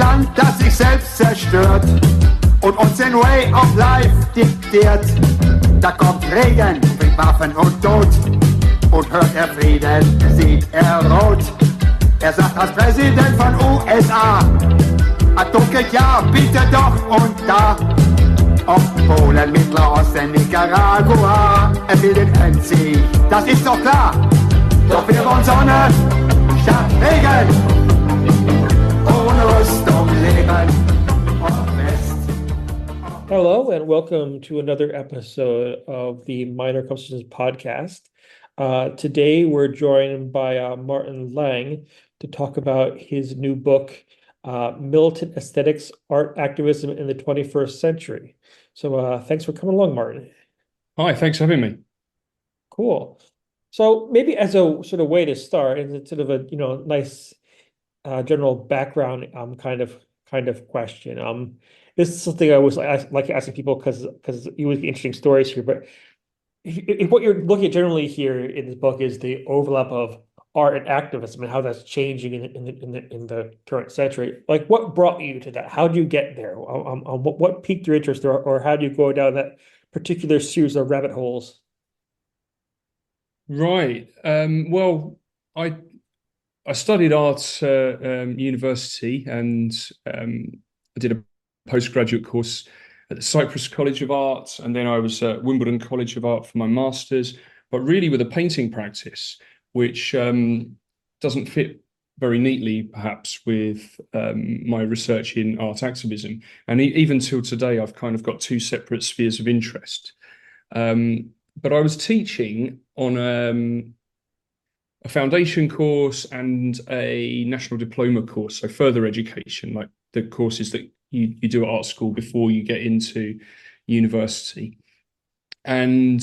Land, das sich selbst zerstört und uns den Way of Life diktiert. Da kommt Regen, bringt Waffen und Tod. Und hört er Frieden, sieht er rot. Er sagt als Präsident von USA, Atomkrieg ja, bitte doch und da. Osten, Polen, Mittler Osten, Nicaragua. Er will den Endsieg, das ist doch klar. Doch wir wollen Sonne statt Regen. Ohne Rüstung leben. Hello and welcome to another episode of the Minor Compositions podcast. Today we're joined by Martin Lang to talk about his new book, Militant Aesthetics, Art Activism in the 21st Century. So thanks for coming along, Martin. Hi, thanks for having me. Cool. So maybe as a sort of way to start, and it's sort of a nice general background kind of question. This is something I always like asking people because you always get interesting stories here. But if what you're looking at generally here in this book is the overlap of art and activism and how that's changing in the current century. Like, what brought you to that? How did you get there? What piqued your interest, or how do you go down that particular series of rabbit holes? Right. Well, I studied art at university, and I did a postgraduate course at the Cyprus College of Art, and then I was at Wimbledon College of Art for my master's, but really with a painting practice, which doesn't fit very neatly, perhaps, with my research in art activism. And even till today, I've kind of got two separate spheres of interest. But I was teaching on a foundation course and a national diploma course, so further education, like the courses that you do at art school before you get into university. And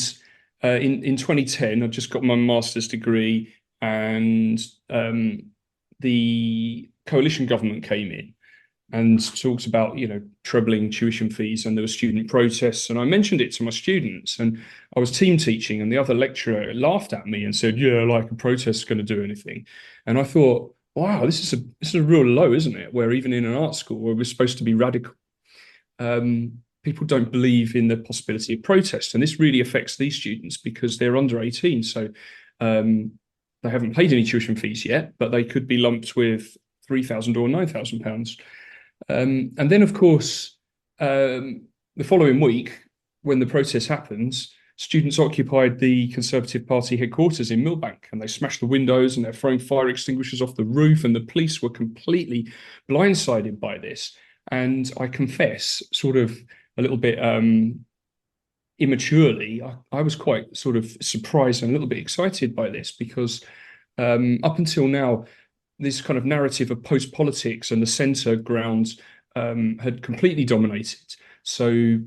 in 2010, I just got my master's degree, and the coalition government came in and talked about, trebling tuition fees, and there were student protests. And I mentioned it to my students, and I was team teaching, and the other lecturer laughed at me and said, "Yeah, like a protest is going to do anything." And I thought, wow, this is a real low, isn't it? Where even in an art school where we're supposed to be radical, people don't believe in the possibility of protest. And this really affects these students because they're under 18. So they haven't paid any tuition fees yet, but they could be lumped with £3,000 or £9,000. And then, of course, the following week, when the protest happens, students occupied the Conservative Party headquarters in Millbank, and they smashed the windows, and they're throwing fire extinguishers off the roof, and the police were completely blindsided by this. And I confess, sort of a little bit immaturely, I was quite sort of surprised and a little bit excited by this, because up until now, this kind of narrative of post-politics and the centre ground had completely dominated. So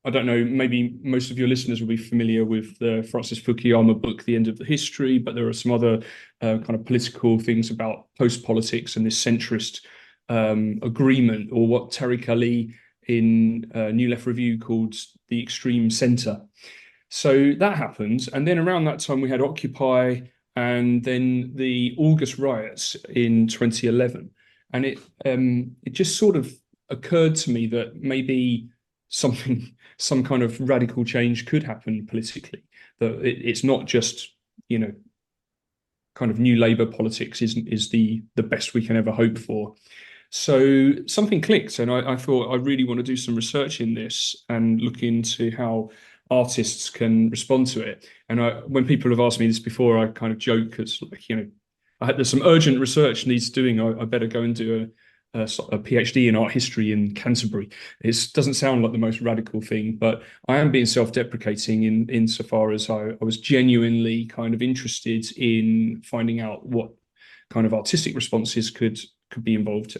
I don't know, maybe most of your listeners will be familiar with the Francis Fukuyama book, The End of the History, but there are some other kind of political things about post-politics and this centrist agreement, or what Tariq Ali in New Left Review called the extreme centre. So that happened. And then around that time, we had Occupy, and then the August riots in 2011. And it just sort of occurred to me that maybe some kind of radical change could happen politically, that it's not just, kind of new Labour politics is the best we can ever hope for. So something clicked, and I thought I really want to do some research in this and look into how artists can respond to it. And when people have asked me this before, I kind of joke, because there's some urgent research needs doing. I better go and do a PhD in art history in Canterbury. It doesn't sound like the most radical thing, but I am being self-deprecating insofar as I was genuinely kind of interested in finding out what kind of artistic responses could be involved.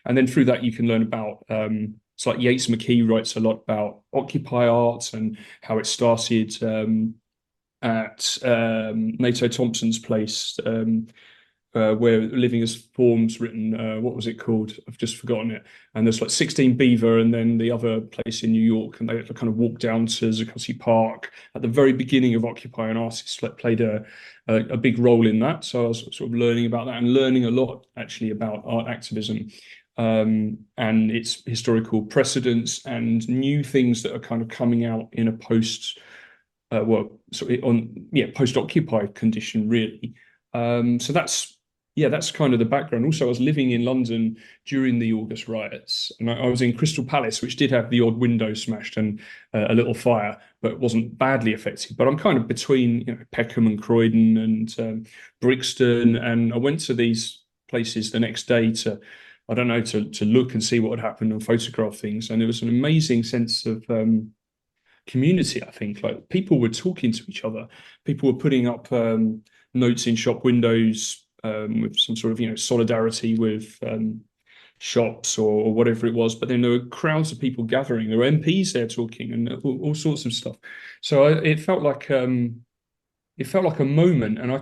And then through that, you can learn about, it's like Yates McKee writes a lot about Occupy art and how it started at Nato Thompson's place, where Living as Form's written, what was it called? I've just forgotten it. And there's like 16 Beaver and then the other place in New York, and they kind of walk down to Zuccotti Park at the very beginning of Occupy, and artists like played a big role in that. So I was sort of learning about that and learning a lot actually about art activism and its historical precedents and new things that are kind of coming out in a post-Occupy condition, really. So that's kind of the background. Also, I was living in London during the August riots, and I was in Crystal Palace, which did have the odd window smashed and a little fire, but wasn't badly affected. But I'm kind of between, Peckham and Croydon and Brixton, and I went to these places the next day to look and see what had happened and photograph things. And it was an amazing sense of community, I think. Like, people were talking to each other. People were putting up notes in shop windows with some sort of, solidarity with shops or whatever it was. But then there were crowds of people gathering. There were MPs there talking and all sorts of stuff. So it felt like a moment, and I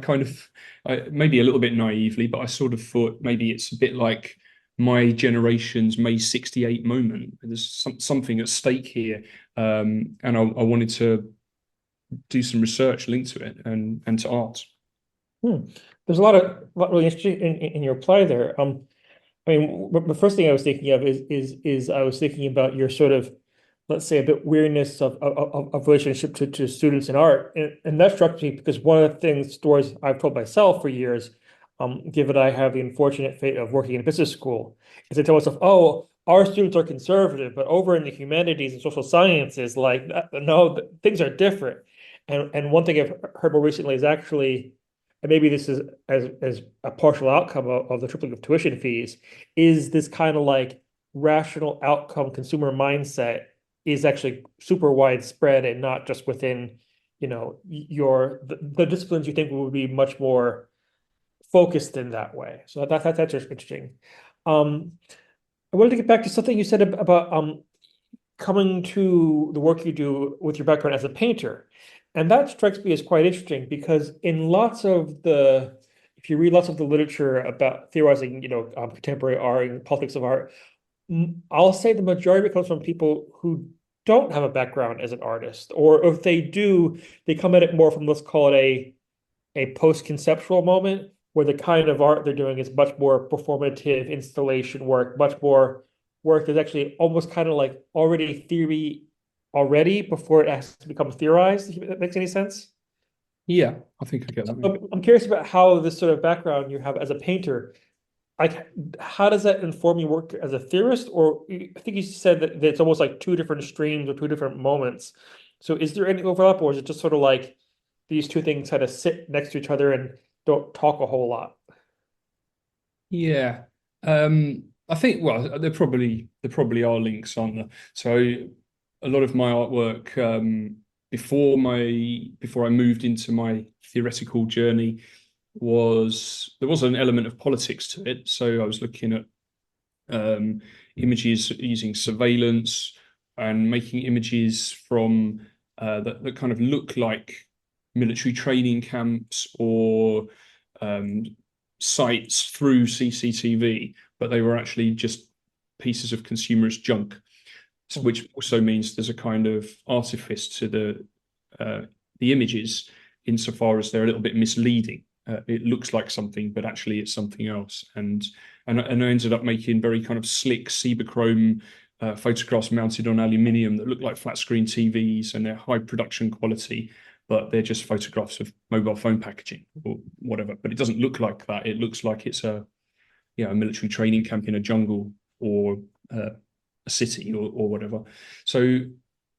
maybe a little bit naively, but I sort of thought maybe it's a bit like my generation's May 68 moment. There's something at stake here, and I wanted to do some research linked to it and to art. There's a lot really interesting in your reply there. I mean, the first thing I was thinking of is I was thinking about your sort of, let's say, a bit weirdness of relationship to students in art, and that struck me because one of the stories I've told myself for years, given I have the unfortunate fate of working in a business school, is I tell myself, oh, our students are conservative, but over in the humanities and social sciences, like, no, things are different. And one thing I've heard more recently is actually, and maybe this is as a partial outcome of the tripling of tuition fees, is this kind of like rational outcome consumer mindset is actually super widespread and not just within, the disciplines you think would be much more focused in that way. So that's interesting. I wanted to get back to something you said about coming to the work you do with your background as a painter. And that strikes me as quite interesting because if you read lots of the literature about theorizing, contemporary art and politics of art, I'll say the majority of it comes from people who don't have a background as an artist, or if they do, they come at it more from, let's call it a post-conceptual moment, where the kind of art they're doing is much more performative installation work, much more work that's actually almost kind of like already theory already before it has to become theorized, if that makes any sense. Yeah, I think I get that. I'm curious about how this sort of background you have as a painter, like, how does that inform your work as a theorist? Or I think you said that it's almost like two different streams or two different moments. So is there any overlap, or is it just sort of like these two things kind of sit next to each other and don't talk a whole lot? Yeah. I think, well, there probably are links, aren't there? So a lot of my artwork before I moved into my theoretical journey there was an element of politics to it. So I was looking at images using surveillance and making images from that kind of look like military training camps or sites through CCTV, but they were actually just pieces of consumerist junk, which also means there's a kind of artifice to the images insofar as they're a little bit misleading. It looks like something, but actually it's something else. And I ended up making very kind of slick Cibachrome photographs mounted on aluminium that look like flat screen TVs, and they're high production quality, but they're just photographs of mobile phone packaging or whatever. But it doesn't look like that. It looks like it's a military training camp in a jungle or a city or whatever. So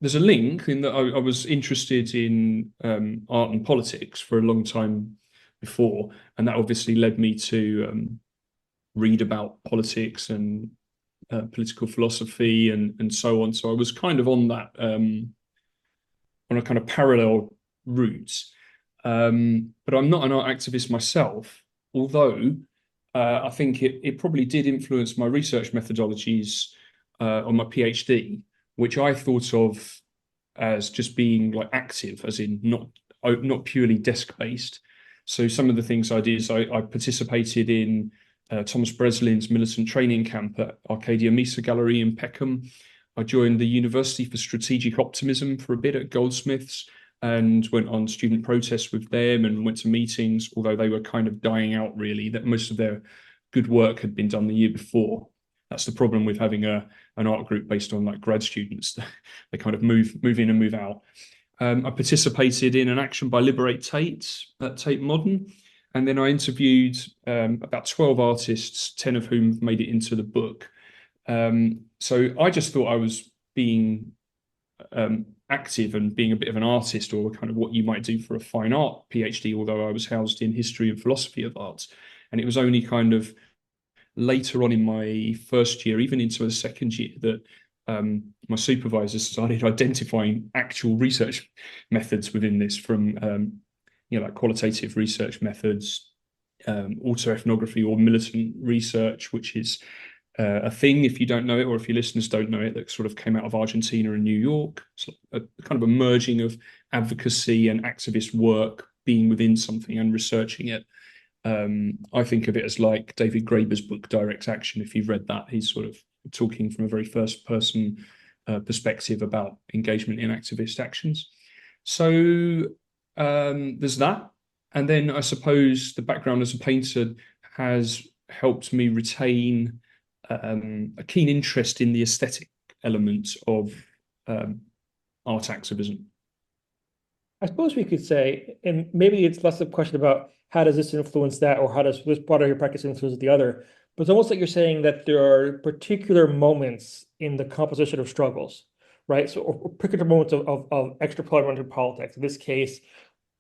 there's a link in that I was interested in art and politics for a long time before, and that obviously led me to read about politics and political philosophy and so on. So I was kind of on that on a kind of parallel route, but I'm not an art activist myself, although I think it probably did influence my research methodologies on my PhD, which I thought of as just being like active, as in not purely desk-based. So some of the things I did is I participated in Thomas Breslin's militant training camp at Arcadia Mesa Gallery in Peckham. I joined the University for Strategic Optimism for a bit at Goldsmiths, and went on student protests with them and went to meetings, although they were kind of dying out really, that most of their good work had been done the year before. That's the problem with having an art group based on like grad students. They kind of move in and move out. I participated in an action by Liberate Tate at Tate Modern, and then I interviewed about 12 artists, 10 of whom made it into the book. So I just thought I was being active and being a bit of an artist, or kind of what you might do for a fine art PhD, although I was housed in history and philosophy of art. And it was only kind of later on in my first year, even into the second year, that my supervisor started identifying actual research methods within this, from like qualitative research methods, autoethnography or militant research, which is a thing, if you don't know it, or if your listeners don't know it, that sort of came out of Argentina and New York. It's a kind of a merging of advocacy and activist work being within something and researching it. I think of it as like David Graeber's book, Direct Action. If you've read that, he's sort of talking from a very first person perspective about engagement in activist actions. So there's that. And then I suppose the background as a painter has helped me retain a keen interest in the aesthetic element of art activism. I suppose we could say, and maybe it's less a question about how does this influence that, or how does this part of your practice influence the other, but it's almost like you're saying that there are particular moments in the composition of struggles, right? So, or particular moments of extra parliamentary politics. In this case,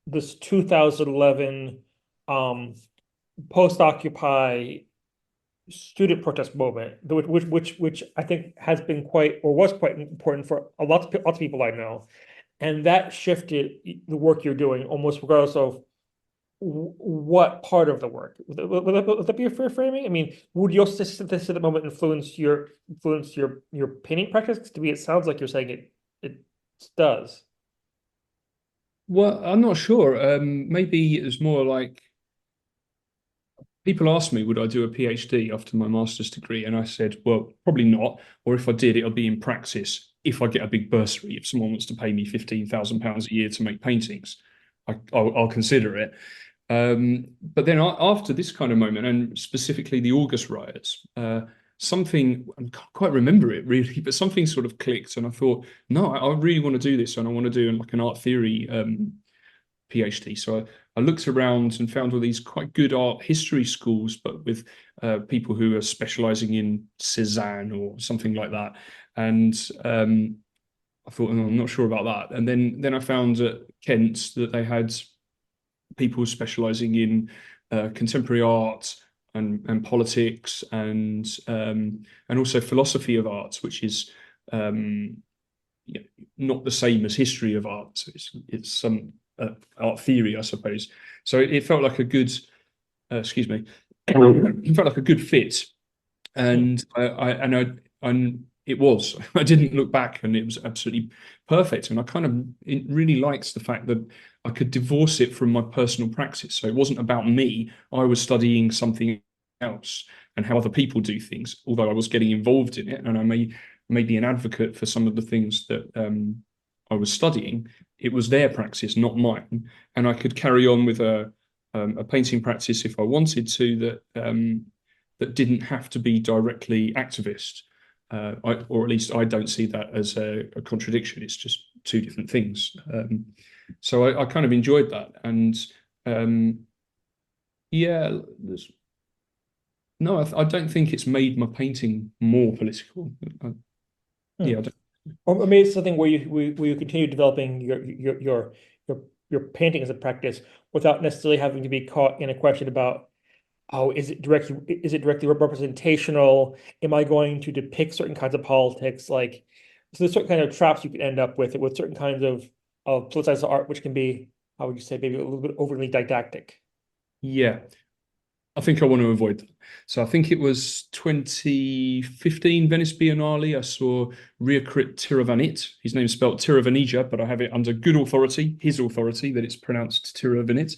this 2011 post-Occupy student protest movement, which I think has been quite, or was quite important for lots of people I know. And that shifted the work you're doing almost regardless of what part of the work. Would that be a fair framing? I mean, would your this at the moment influence your painting practice? To me, it sounds like you're saying it does. Well, I'm not sure. Maybe it was more like, people asked me, would I do a PhD after my master's degree? And I said, well, probably not. Or if I did, it'll be in praxis if I get a big bursary. If someone wants to pay me £15,000 a year to make paintings, I'll consider it. But then after this kind of moment, and specifically the August riots, something, I can't quite remember it really, but something sort of clicked, and I thought, no, I really want to do this, and I want to do like an art theory PhD. So I looked around and found all these quite good art history schools, but with people who are specializing in Cézanne or something like that. And I thought, oh, I'm not sure about that. And then I found at Kent that they had people specializing in contemporary art and politics and also philosophy of art, which is not the same as history of art. It's some art theory, I suppose. So it felt like a good, excuse me, it felt like a good fit, and it was. I didn't look back, and it was absolutely perfect. And I kind of really liked the fact that I could divorce it from my personal practice. So it wasn't about me. I was studying something else and how other people do things, although I was getting involved in it, and I may be an advocate for some of the things that I was studying. It was their practice, not mine, and I could carry on with a painting practice if I wanted to, that didn't have to be directly activist, or at least I don't see that as a contradiction. It's just two different things. So I kind of enjoyed that, and yeah, no, I don't think it's made my painting more political. Yeah, I don't. Or maybe it's something where you continue developing your painting as a practice without necessarily having to be caught in a question about, oh, is it directly representational? Am I going to depict certain kinds of politics? Like, so there's certain kind of traps you can end up with certain kinds of politicized art, which can be, how would you say, maybe a little bit overly didactic. Yeah, I think I want to avoid that. So I think it was 2015 Venice Biennale. I saw Riakrit Tiravanit. His name is spelled Tiravanija, but I have it under good authority, his authority, that it's pronounced Tiravanit.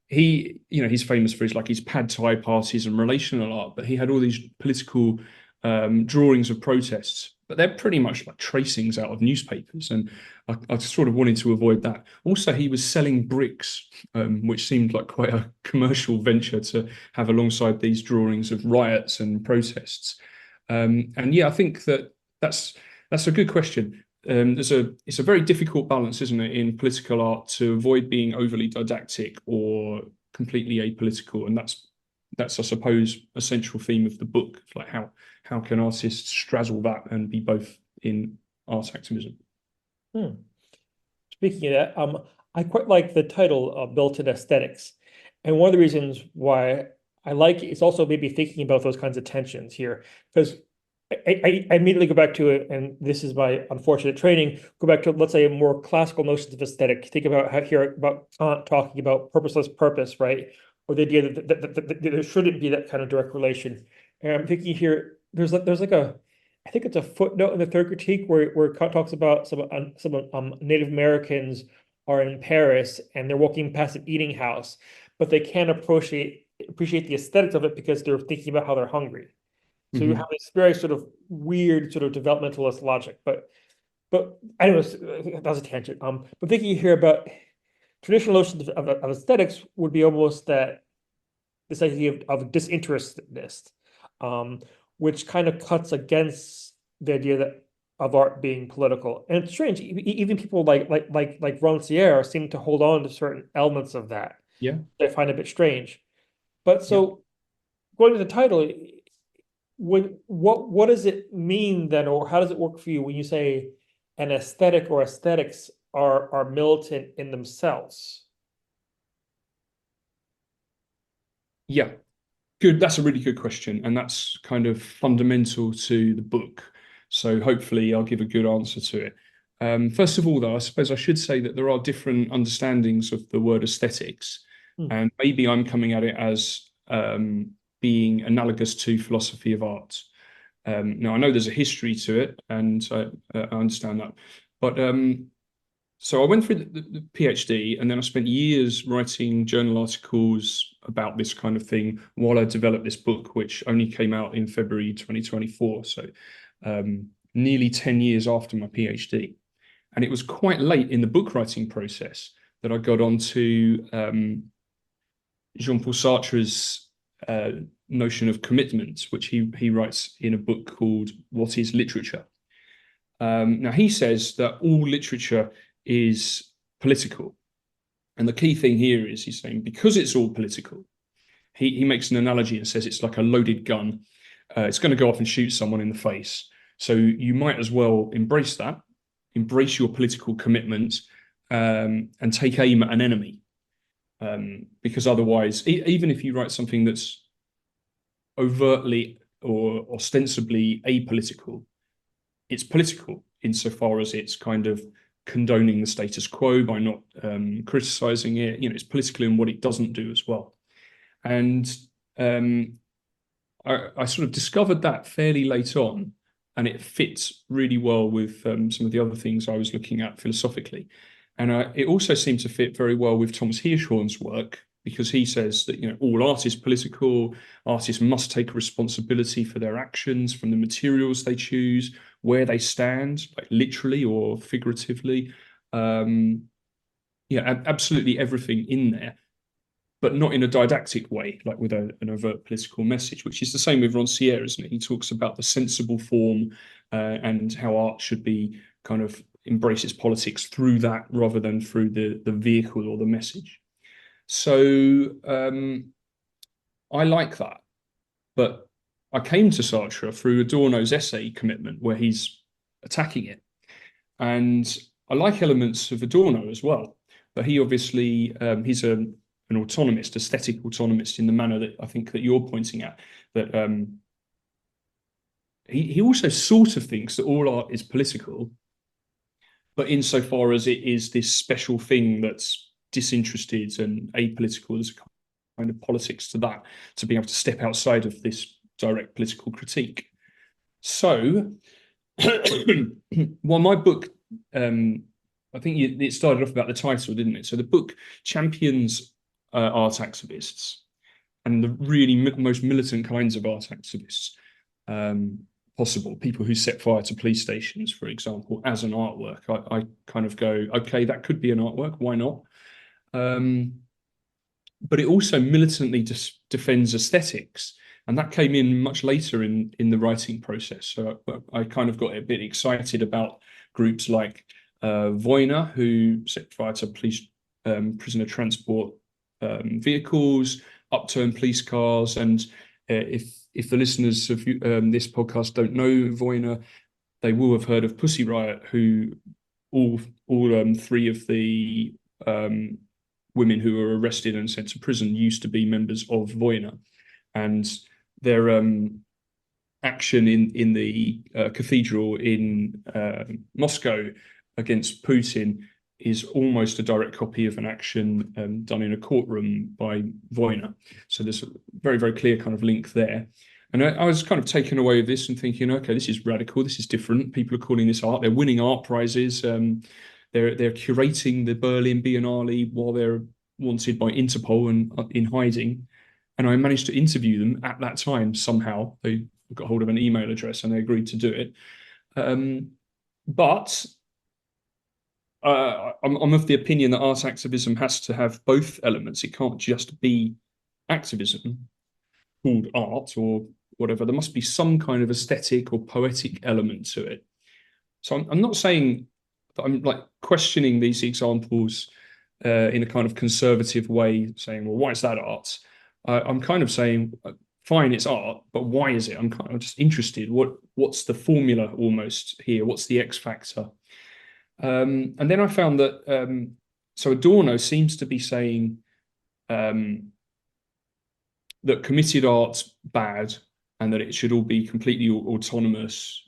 He's famous for his pad thai parties and relational art, but he had all these political drawings of protests, but they're pretty much like tracings out of newspapers, and I sort of wanted to avoid that. Also, he was selling bricks, which seemed like quite a commercial venture to have alongside these drawings of riots and protests. And yeah, I think that's a good question. It's a very difficult balance, isn't it, in political art, to avoid being overly didactic or completely apolitical, and that's I suppose a central theme of the book. Like how can artists straddle that and be both in art activism? Speaking of that, I quite like the title of Militant Aesthetics, and one of the reasons why I like it is also maybe thinking about those kinds of tensions here, because I immediately go back to it, and this is my unfortunate training, go back to, let's say, more classical notions of aesthetic. Think about about Kant talking about purposeless purpose, right? Or the idea that there shouldn't be that kind of direct relation. And I'm thinking here, there's like I think it's a footnote in the third critique where Kant talks about some Native Americans are in Paris and they're walking past an eating house, but they can't appreciate the aesthetics of it because they're thinking about how they're hungry. So you have this very sort of weird sort of developmentalist logic, but I don't know, that was a tangent. But thinking here about traditional notions of aesthetics would be almost this idea of disinterestedness, which kind of cuts against the idea of art being political. And it's strange, even people like Rancière seem to hold on to certain elements of that. Yeah, I find a bit strange. But so going to the title, what does it mean then, or how does it work for you when you say an aesthetic or aesthetics are militant in themselves? Yeah, good. That's a really good question, and that's kind of fundamental to the book. So hopefully I'll give a good answer to it. First of all, though, I suppose I should say that there are different understandings of the word aesthetics, and maybe I'm coming at it as being analogous to philosophy of art. Now, I know there's a history to it, and I understand that. But so I went through the PhD, and then I spent years writing journal articles about this kind of thing while I developed this book, which only came out in February 2024. So nearly 10 years after my PhD. And it was quite late in the book writing process that I got onto Jean-Paul Sartre's notion of commitment, which he writes in a book called What is Literature? Now, he says that all literature is political. And the key thing here is he's saying, because it's all political, he makes an analogy and says it's like a loaded gun. It's going to go off and shoot someone in the face. So you might as well embrace that, embrace your political commitment, and take aim at an enemy. Because otherwise, even if you write something that's overtly or ostensibly apolitical, it's political insofar as it's kind of condoning the status quo by not criticizing it. It's political in what it doesn't do as well. And I sort of discovered that fairly late on, and it fits really well with some of the other things I was looking at philosophically. And it also seemed to fit very well with Thomas Hirschhorn's work, because he says that all art is political. Artists must take responsibility for their actions, from the materials they choose, where they stand, like literally or figuratively. Absolutely everything in there, but not in a didactic way, like with an overt political message, which is the same with Rancière, isn't it? He talks about the sensible form and how art should be kind of embrace its politics through that rather than through the vehicle or the message. So I like that. But I came to Sartre through Adorno's essay Commitment, where he's attacking it. And I like elements of Adorno as well. But he obviously, he's an autonomist, aesthetic autonomist, in the manner that I think that you're pointing at, that he also sort of thinks that all art is political, but insofar as it is this special thing that's disinterested and apolitical, there's a kind of politics to that, to be able to step outside of this direct political critique. So, well, my book, I think it started off about the title, didn't it? So the book champions art activists, and the really most militant kinds of art activists possible, people who set fire to police stations, for example, as an artwork. I kind of go, okay, that could be an artwork, why not? But it also militantly defends aesthetics. And that came in much later in the writing process. So I kind of got a bit excited about groups like Vojna, who set fire to police prisoner transport vehicles, upturned police cars. And if the listeners of this podcast don't know Vojna, they will have heard of Pussy Riot, who all three of the women who were arrested and sent to prison used to be members of Vojna. And their action in the cathedral in Moscow against Putin is almost a direct copy of an action done in a courtroom by Vojna. So there's a very, very clear kind of link there. And I was kind of taken away with this and thinking, okay, this is radical, this is different. People are calling this art. They're winning art prizes. They're curating the Berlin Biennale while they're wanted by Interpol and in hiding. And I managed to interview them at that time somehow. They got hold of an email address and they agreed to do it. But I'm of the opinion that art activism has to have both elements. It can't just be activism called art or whatever. There must be some kind of aesthetic or poetic element to it. So I'm not saying that I'm like questioning these examples in a kind of conservative way, saying, well, why is that art? I'm kind of saying, fine, it's art, but why is it? I'm kind of just interested. What's the formula almost here? What's the X factor? And then I found that so Adorno seems to be saying that committed art's bad and that it should all be completely autonomous,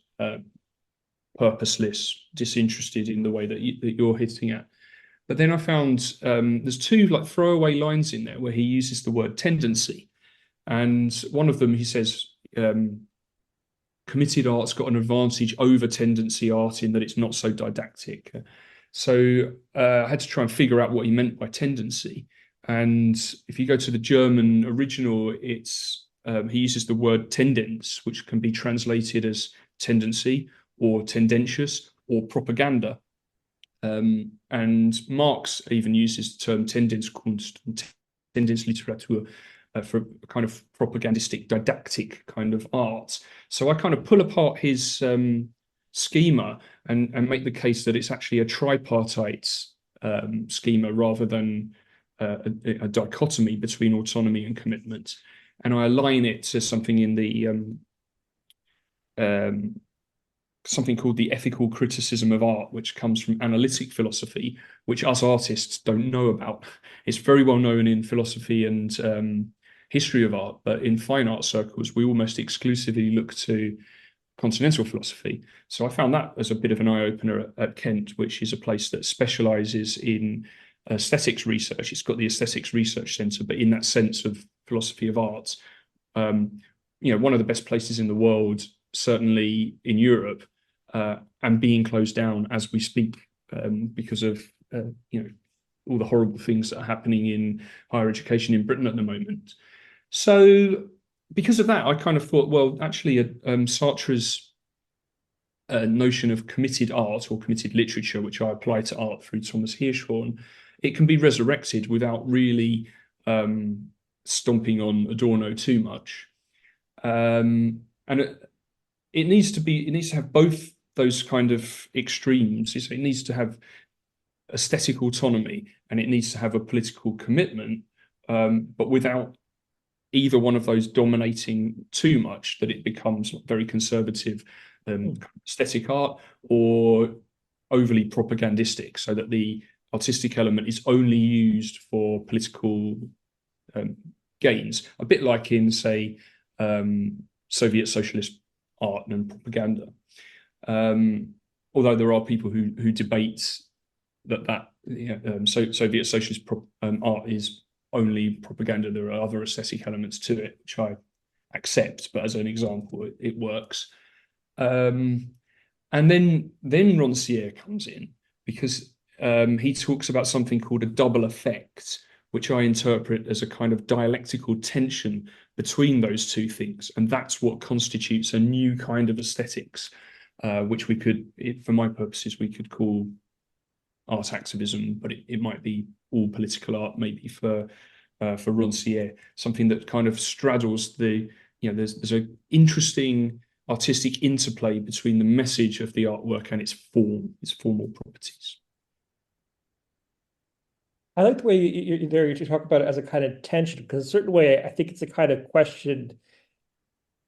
purposeless, disinterested in the way that you're hitting at. But then I found there's two like throwaway lines in there where he uses the word tendency. And one of them, he says, committed art's got an advantage over tendency art in that it's not so didactic. So I had to try and figure out what he meant by tendency. And if you go to the German original, it's he uses the word Tendenz, which can be translated as tendency or tendentious or propaganda. And Marx even uses the term Tendenzkunst, Tendenzliteratur, for kind of propagandistic, didactic kind of art. So I kind of pull apart his schema and make the case that it's actually a tripartite schema rather than a dichotomy between autonomy and commitment. And I align it to something in the something called the ethical criticism of art, which comes from analytic philosophy, which us artists don't know about. It's very well known in philosophy and history of art, but in fine art circles, we almost exclusively look to continental philosophy. So I found that as a bit of an eye-opener at Kent, which is a place that specializes in aesthetics research. It's got the Aesthetics Research Centre, but in that sense of philosophy of art, one of the best places in the world, certainly in Europe, and being closed down as we speak because of all the horrible things that are happening in higher education in Britain at the moment. So because of that, I kind of thought, well, actually, Sartre's notion of committed art or committed literature, which I apply to art through Thomas Hirschhorn, it can be resurrected without really stomping on Adorno too much. And it needs to have both those kind of extremes. It needs to have aesthetic autonomy and it needs to have a political commitment, but without either one of those dominating too much that it becomes very conservative aesthetic art or overly propagandistic, so that the artistic element is only used for political gains, a bit like in, say, Soviet socialist art and propaganda. Although there are people who debate that Soviet socialist art is only propaganda. There are other aesthetic elements to it, which I accept, but as an example, it works. And then Rancière comes in because he talks about something called a double effect, which I interpret as a kind of dialectical tension between those two things. And that's what constitutes a new kind of aesthetics, which we could, for my purposes, we could call art activism, but it might be all political art, maybe for Rancière, something that kind of straddles the, there's an interesting artistic interplay between the message of the artwork and its form, its formal properties. I like the way you talk about it as a kind of tension, because in a certain way, I think it's a kind of question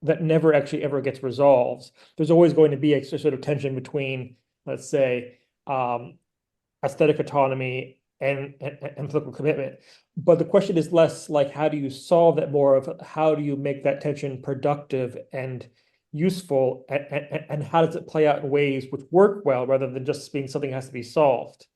that never actually ever gets resolved. There's always going to be a sort of tension between, let's say, aesthetic autonomy and political commitment. But the question is less like, how do you solve that, more of how do you make that tension productive and useful, and how does it play out in ways which work well, rather than just being something that has to be solved.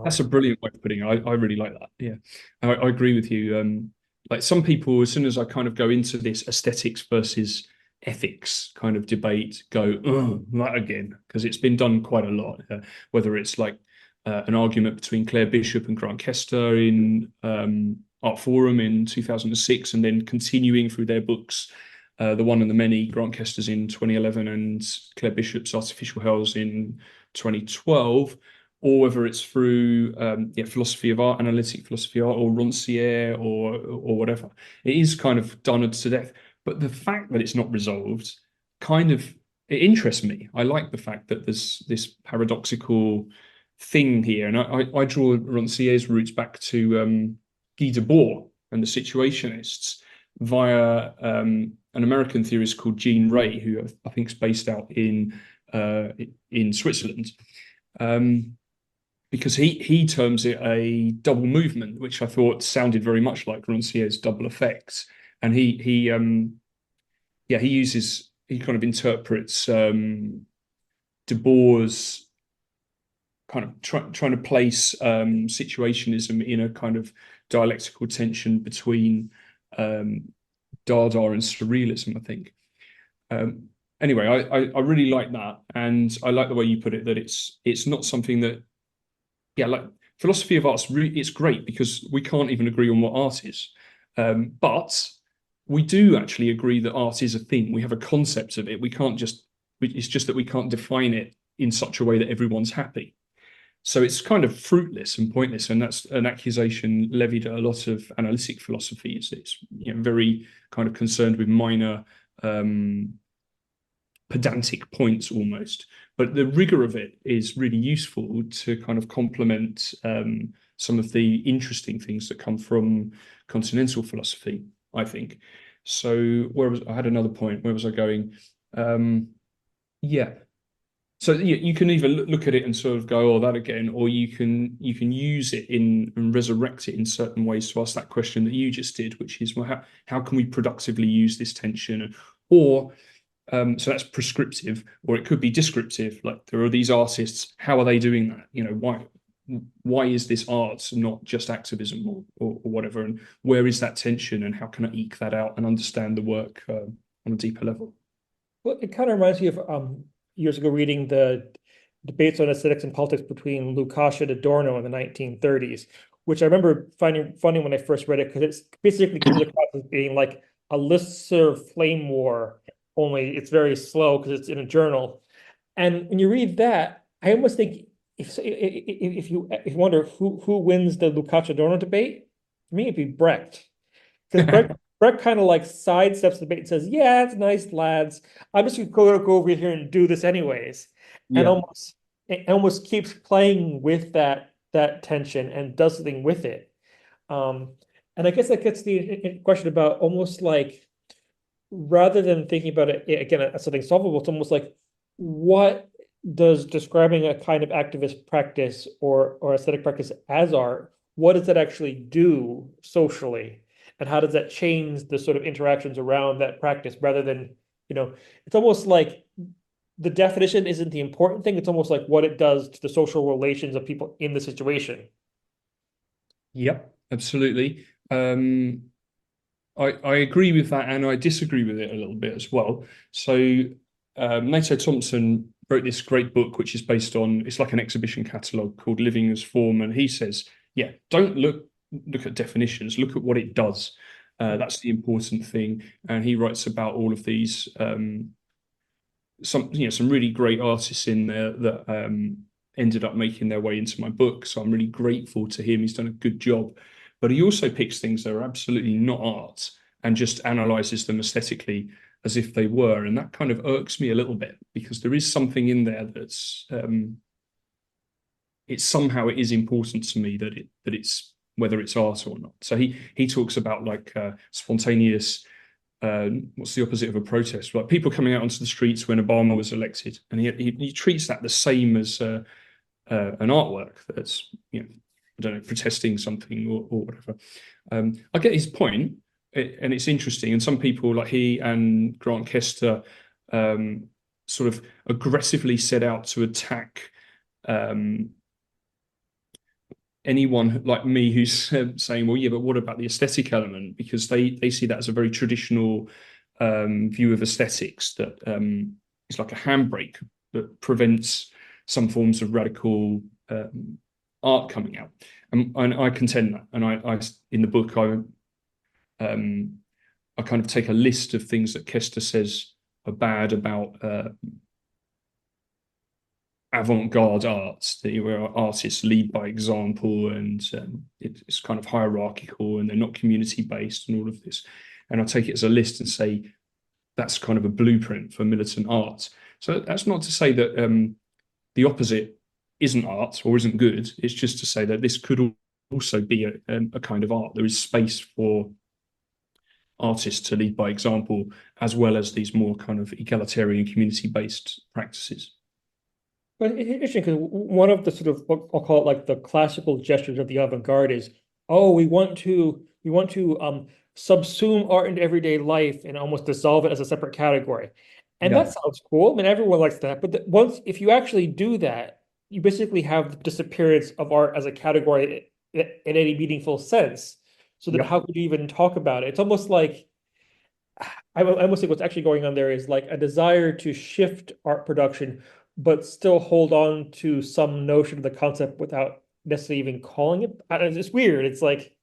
That's a brilliant way of putting it. I really like that. Yeah, I agree with you. Like some people, as soon as I kind of go into this aesthetics versus ethics kind of debate, go, oh, that again, because it's been done quite a lot. Whether it's like an argument between Claire Bishop and Grant Kester in Art Forum in 2006, and then continuing through their books, The One and the Many, Grant Kester's in 2011 and Claire Bishop's Artificial Hells in 2012, or whether it's through philosophy of art, analytic philosophy of art, or Rancière, or whatever. It is kind of done to death. But the fact that it's not resolved kind of, it interests me. I like the fact that there's this paradoxical thing here. And I draw Rancière's roots back to Guy Debord and the Situationists via an American theorist called Jean Ray, who I think is based out in Switzerland. Because he terms it a double movement, which I thought sounded very much like Rancière's double effects. And he kind of interprets Debord's kind of trying to place situationism in a kind of dialectical tension between Dada and surrealism, I think. Anyway, I really like that, and I like the way you put it, that it's not something that, like philosophy of art's it's great because we can't even agree on what art is, but we do actually agree that art is a thing. We have a concept of it. It's just that we can't define it in such a way that everyone's happy. So it's kind of fruitless and pointless, and that's an accusation levied at a lot of analytic philosophies. It's very kind of concerned with minor pedantic points almost, but the rigor of it is really useful to kind of complement some of the interesting things that come from continental philosophy, I think. So I had another point. Where was I going? So you can either look at it and sort of go, oh, that again, or you can use it and resurrect it in certain ways to ask that question that you just did, which is, well, how can we productively use this tension? Or so that's prescriptive, or it could be descriptive. Like, there are these artists, how are they doing that? Why is this art not just activism or whatever? And where is that tension, and how can I eke that out and understand the work on a deeper level? Well, it kind of reminds me of years ago reading the debates on aesthetics and politics between Lukács and Adorno in the 1930s, which I remember finding funny when I first read it, because it basically comes across as being like a listserv flame war, only it's very slow because it's in a journal. And when you read that, I almost think if you wonder who wins the Lukács-Adorno debate, for me it'd be Brecht, because Brecht kind of like sidesteps the debate and says, "Yeah, it's nice, lads. I'm just gonna go over here and do this anyways," and almost keeps playing with that tension and does something with it. And I guess that gets the question about almost like, rather than thinking about it again as something solvable, it's almost like, what does describing a kind of activist practice or aesthetic practice as art, what does that actually do socially? And how does that change the sort of interactions around that practice, rather than, it's almost like the definition isn't the important thing. It's almost like what it does to the social relations of people in the situation. Yep, absolutely. I agree with that, and I disagree with it a little bit as well. So Nato Thompson wrote this great book, which is based on, it's like an exhibition catalogue called Living as Form. And he says, don't look look at definitions, look at what it does. That's the important thing. And he writes about all of these some really great artists in there that ended up making their way into my book. So I'm really grateful to him. He's done a good job. But he also picks things that are absolutely not art and just analyzes them aesthetically as if they were. And that kind of irks me a little bit, because there is something in there that's it is important to me that it's whether it's art or not. So he talks about like spontaneous, what's the opposite of a protest? Like people coming out onto the streets when Obama was elected, and he treats that the same as an artwork that's, I don't know, protesting something or whatever. I get his point, and it's interesting. And some people like he and Grant Kester sort of aggressively set out to attack anyone like me who's saying, well, yeah, but what about the aesthetic element? Because they see that as a very traditional view of aesthetics that is like a handbrake that prevents some forms of radical art coming out. And I contend that. And I in the book, I kind of take a list of things that Kester says are bad about avant-garde arts, where artists lead by example, and it's kind of hierarchical, and they're not community-based, and all of this. And I take it as a list and say that's kind of a blueprint for militant art. So that's not to say that the opposite isn't art or isn't good. It's just to say that this could also be a kind of art. There is space for artists to lead by example, as well as these more kind of egalitarian community-based practices. But it's interesting, because one of the sort of, what I'll call it, like the classical gestures of the avant-garde is, oh, we want to subsume art into everyday life and almost dissolve it as a separate category. And that sounds cool. I mean, everyone likes that. But if you actually do that, you basically have the disappearance of art as a category in any meaningful sense. So then how could you even talk about it? It's almost like, I almost think what's actually going on there is like a desire to shift art production, but still hold on to some notion of the concept without necessarily even calling it. It's weird. It's like,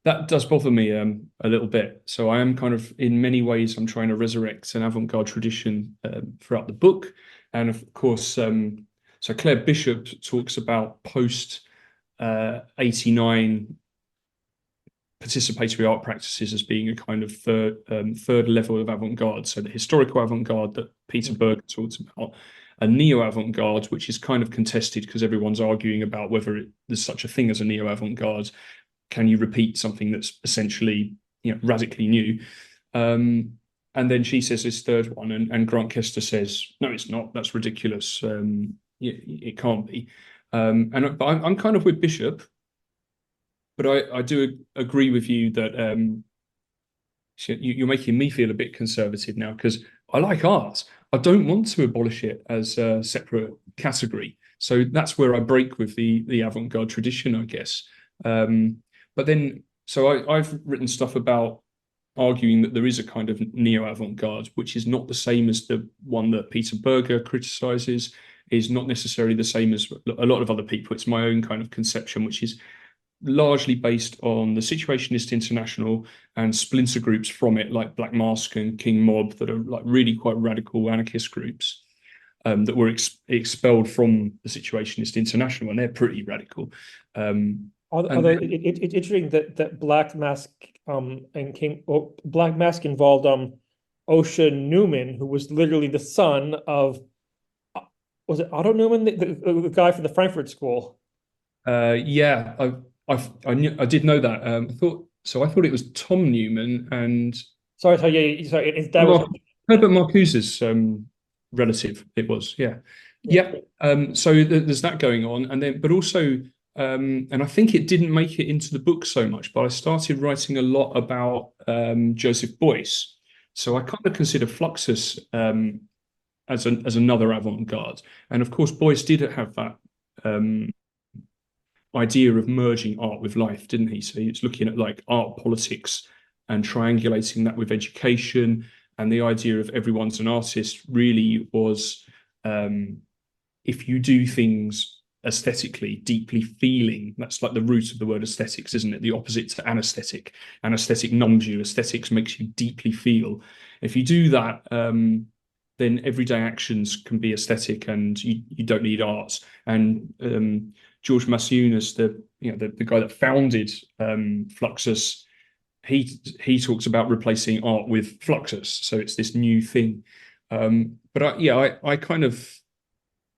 that does bother me a little bit. So I am kind of, in many ways, I'm trying to resurrect an avant-garde tradition throughout the book. And of course, so Claire Bishop talks about post 89 participatory art practices as being a kind of third level of avant-garde. So the historical avant-garde that Peter Berger talks about, a neo-avant-garde, which is kind of contested because everyone's arguing about whether there's such a thing as a neo-avant-garde. Can you repeat something that's essentially, radically new? And then she says this third one, and Grant Kester says, no, it's not. That's ridiculous. It can't be. But I'm kind of with Bishop. But I do agree with you that you're making me feel a bit conservative now, because I like art. I don't want to abolish it as a separate category. So that's where I break with the avant-garde tradition, I guess. But then, so I've written stuff about arguing that there is a kind of neo-avant-garde, which is not the same as the one that Peter Berger criticizes, is not necessarily the same as a lot of other people. It's my own kind of conception, which is largely based on the Situationist International and splinter groups from it, like Black Mask and King Mob, that are like really quite radical anarchist groups that were expelled from the Situationist International, and they're pretty radical. Although it's interesting that Black Mask and Black Mask involved Ocean Newman, who was literally the son of, was it Otto Newman, the guy from the Frankfurt School? I did know that. I thought it was Tom Newman and sorry, his dad was Herbert Marcuse's relative. It was, yeah. So there's that going on, and then, but also, and I think it didn't make it into the book so much, but I started writing a lot about Joseph Beuys. So I kind of consider Fluxus as another avant-garde, and of course Beuys did have that idea of merging art with life, didn't he? So he was looking at like art politics and triangulating that with education, and the idea of everyone's an artist really was, if you do things aesthetically, deeply feeling. That's like the root of the word aesthetics, isn't it? The opposite to anesthetic. Anesthetic numbs you. Aesthetics makes you deeply feel. If you do that, then everyday actions can be aesthetic, and you don't need art. And George Maciunas, the guy that founded Fluxus, he talks about replacing art with Fluxus. So it's this new thing. But I kind of.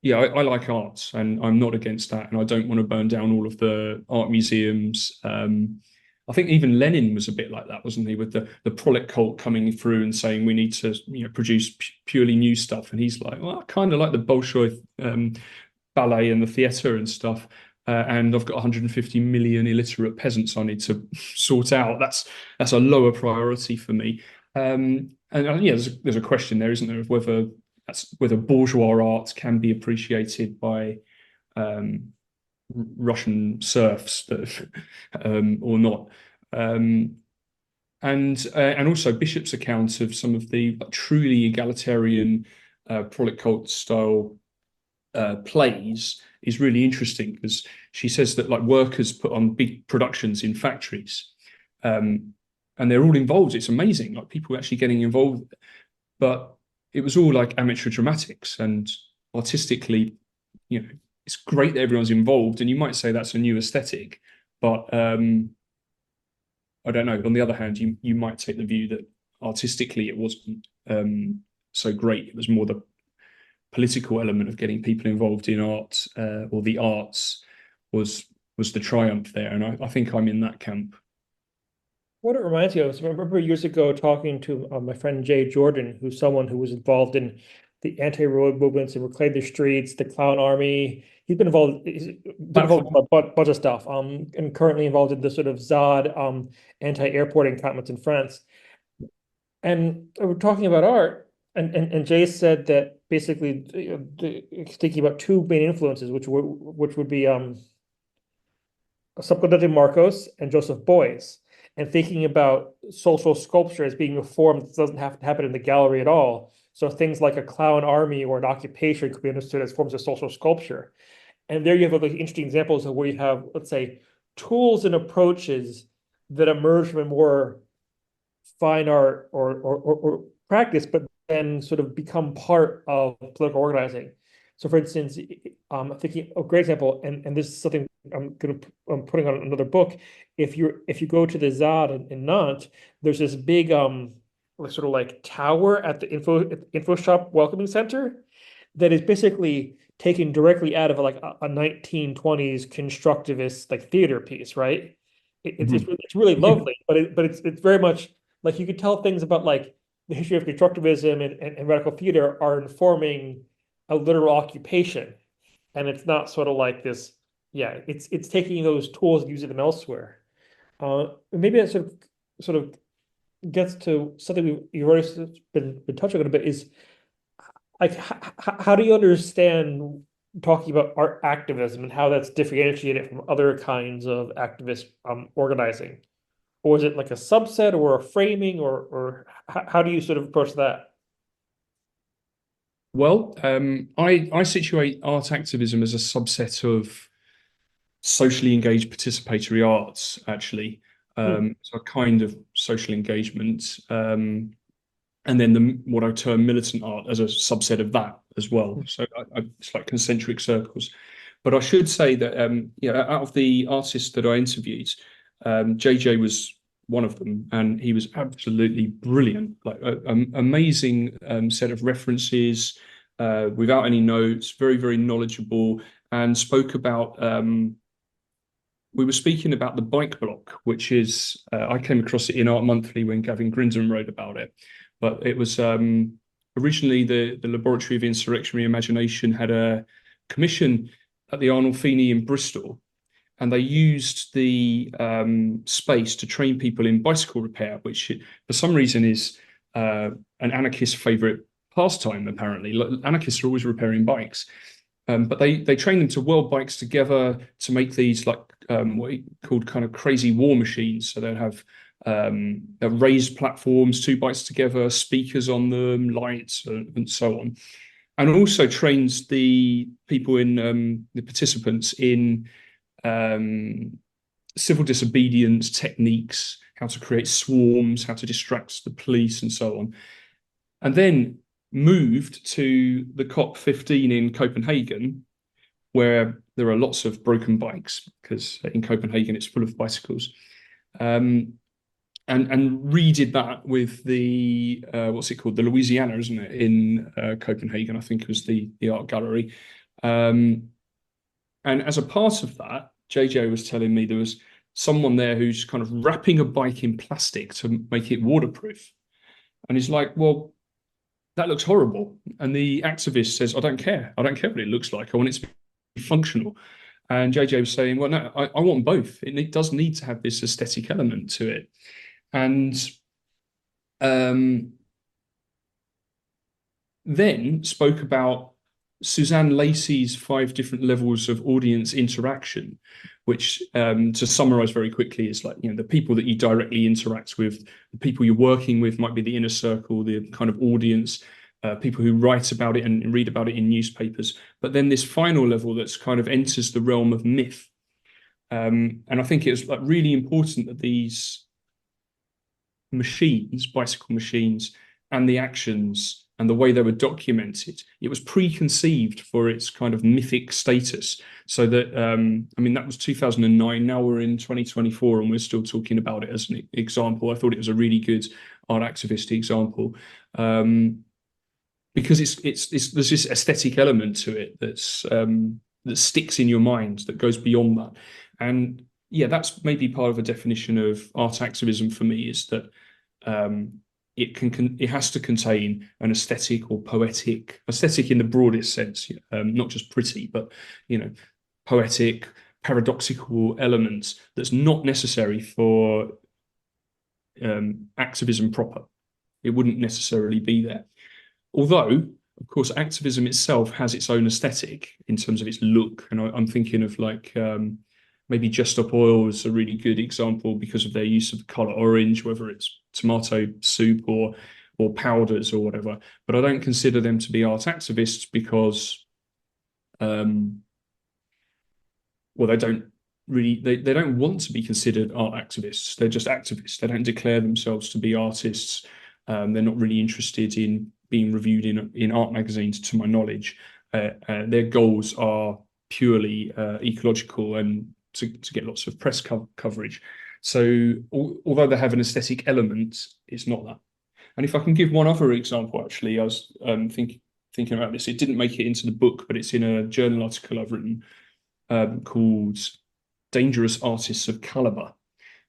Yeah, I like art, and I'm not against that, and I don't want to burn down all of the art museums. I think even Lenin was a bit like that, wasn't he, with the prolet cult coming through and saying we need to produce purely new stuff, and he's like, well, I kind of like the Bolshoi ballet and the theatre and stuff, and I've got 150 million illiterate peasants I need to sort out. That's a lower priority for me. And there's a question there, isn't there, of whether bourgeois art can be appreciated by Russian serfs or not. And also Bishop's account of some of the truly egalitarian prolet cult style plays is really interesting, because she says that like workers put on big productions in factories, and they're all involved. It's amazing, like people actually getting involved, but it was all like amateur dramatics, and artistically, it's great that everyone's involved, and you might say that's a new aesthetic, but I don't know. On the other hand, you might take the view that artistically it wasn't so great. It was more the political element of getting people involved in art, or the arts was the triumph there, and I think I'm in that camp. What it reminds me of is, I remember years ago talking to my friend Jay Jordan, who's someone who was involved in the anti-road movements and Reclaim the Streets, the Clown Army. He's been involved in a bunch of stuff, and currently involved in the sort of ZOD anti-airport encampments in France. And we're talking about art, and Jay said that basically thinking about two main influences, which would be Subcondente Marcos and Joseph Beuys, and thinking about social sculpture as being a form that doesn't have to happen in the gallery at all. So things like a clown army or an occupation could be understood as forms of social sculpture. And there you have like interesting examples of where you have, let's say, tools and approaches that emerge from a more fine art or practice, but then sort of become part of political organizing. So, for instance, I'm thinking a great example, and this is something I'm putting on another book. If you go to the ZOD in Nantes, there's this big sort of like tower at the info shop welcoming center that is basically taken directly out of like a 1920s constructivist like theater piece, right? It's really lovely, but it's very much like you could tell things about like the history of constructivism and radical theater are informing a literal occupation, and it's not sort of like this. Yeah, it's taking those tools and using them elsewhere. Maybe that sort of gets to something you've already been touching on a bit, is like how do you understand talking about art activism and how that's differentiated from other kinds of activist organizing? Or is it like a subset or a framing, or how do you sort of approach that? Well, I situate art activism as a subset of socially engaged participatory arts, actually. So a kind of social engagement. And then what I term militant art as a subset of that as well. So it's like concentric circles. But I should say that, out of the artists that I interviewed, JJ was one of them, and he was absolutely brilliant, like an amazing set of references, without any notes, very, very knowledgeable, and spoke about, we were speaking about the bike block, which is, I came across it in Art Monthly when Gavin Grindon wrote about it, but it was originally the Laboratory of Insurrectionary Imagination had a commission at the Arnolfini in Bristol, and they used the space to train people in bicycle repair, which for some reason is an anarchist favorite pastime, apparently. Anarchists are always repairing bikes. But they train them to weld bikes together to make these like what he called kind of crazy war machines. So they'll have raised platforms, two bikes together, speakers on them, lights, and so on. and also trains the people in the participants in civil disobedience techniques, how to create swarms, how to distract the police, and so on. And then moved to the COP15 in Copenhagen, where there are lots of broken bikes, because in Copenhagen it's full of bicycles. And redid that with the what's it called, the Louisiana, isn't it, in Copenhagen? I think it was the art gallery. And as a part of that, JJ was telling me there was someone there who's kind of wrapping a bike in plastic to make it waterproof. And he's like, well, that looks horrible. And the activist says, I don't care what it looks like. I want it to be functional. And JJ was saying, well, no, I want both. It does need to have this aesthetic element to it. And then spoke about Suzanne Lacey's 5 different levels of audience interaction, which, to summarize very quickly, is like, the people that you directly interact with, the people you're working with might be the inner circle, the kind of audience, people who write about it and read about it in newspapers. But then this final level that's kind of enters the realm of myth. And I think it was like really important that these machines, bicycle machines, and the actions and the way they were documented, it was preconceived for its kind of mythic status. So that, that was 2009. Now we're in 2024 and we're still talking about it as an example. I thought it was a really good art activist example, because there's this aesthetic element to it that sticks in your mind, that goes beyond that. And yeah, that's maybe part of a definition of art activism for me, is that it has to contain an aesthetic or poetic, aesthetic in the broadest sense, not just pretty, but poetic, paradoxical elements that's not necessary for activism proper. It wouldn't necessarily be there. Although, of course, activism itself has its own aesthetic in terms of its look. And I'm thinking of like maybe Just Stop Oil is a really good example because of their use of the color orange, whether it's tomato soup or powders or whatever. But I don't consider them to be art activists because, they don't really, they don't want to be considered art activists. They're just activists. They don't declare themselves to be artists. They're not really interested in being reviewed in art magazines, to my knowledge. Their goals are purely ecological and to get lots of press coverage. So although they have an aesthetic element, it's not that. And if I can give one other example, actually, I was thinking about this. It didn't make it into the book, but it's in a journal article I've written called Dangerous Artists of Caliber,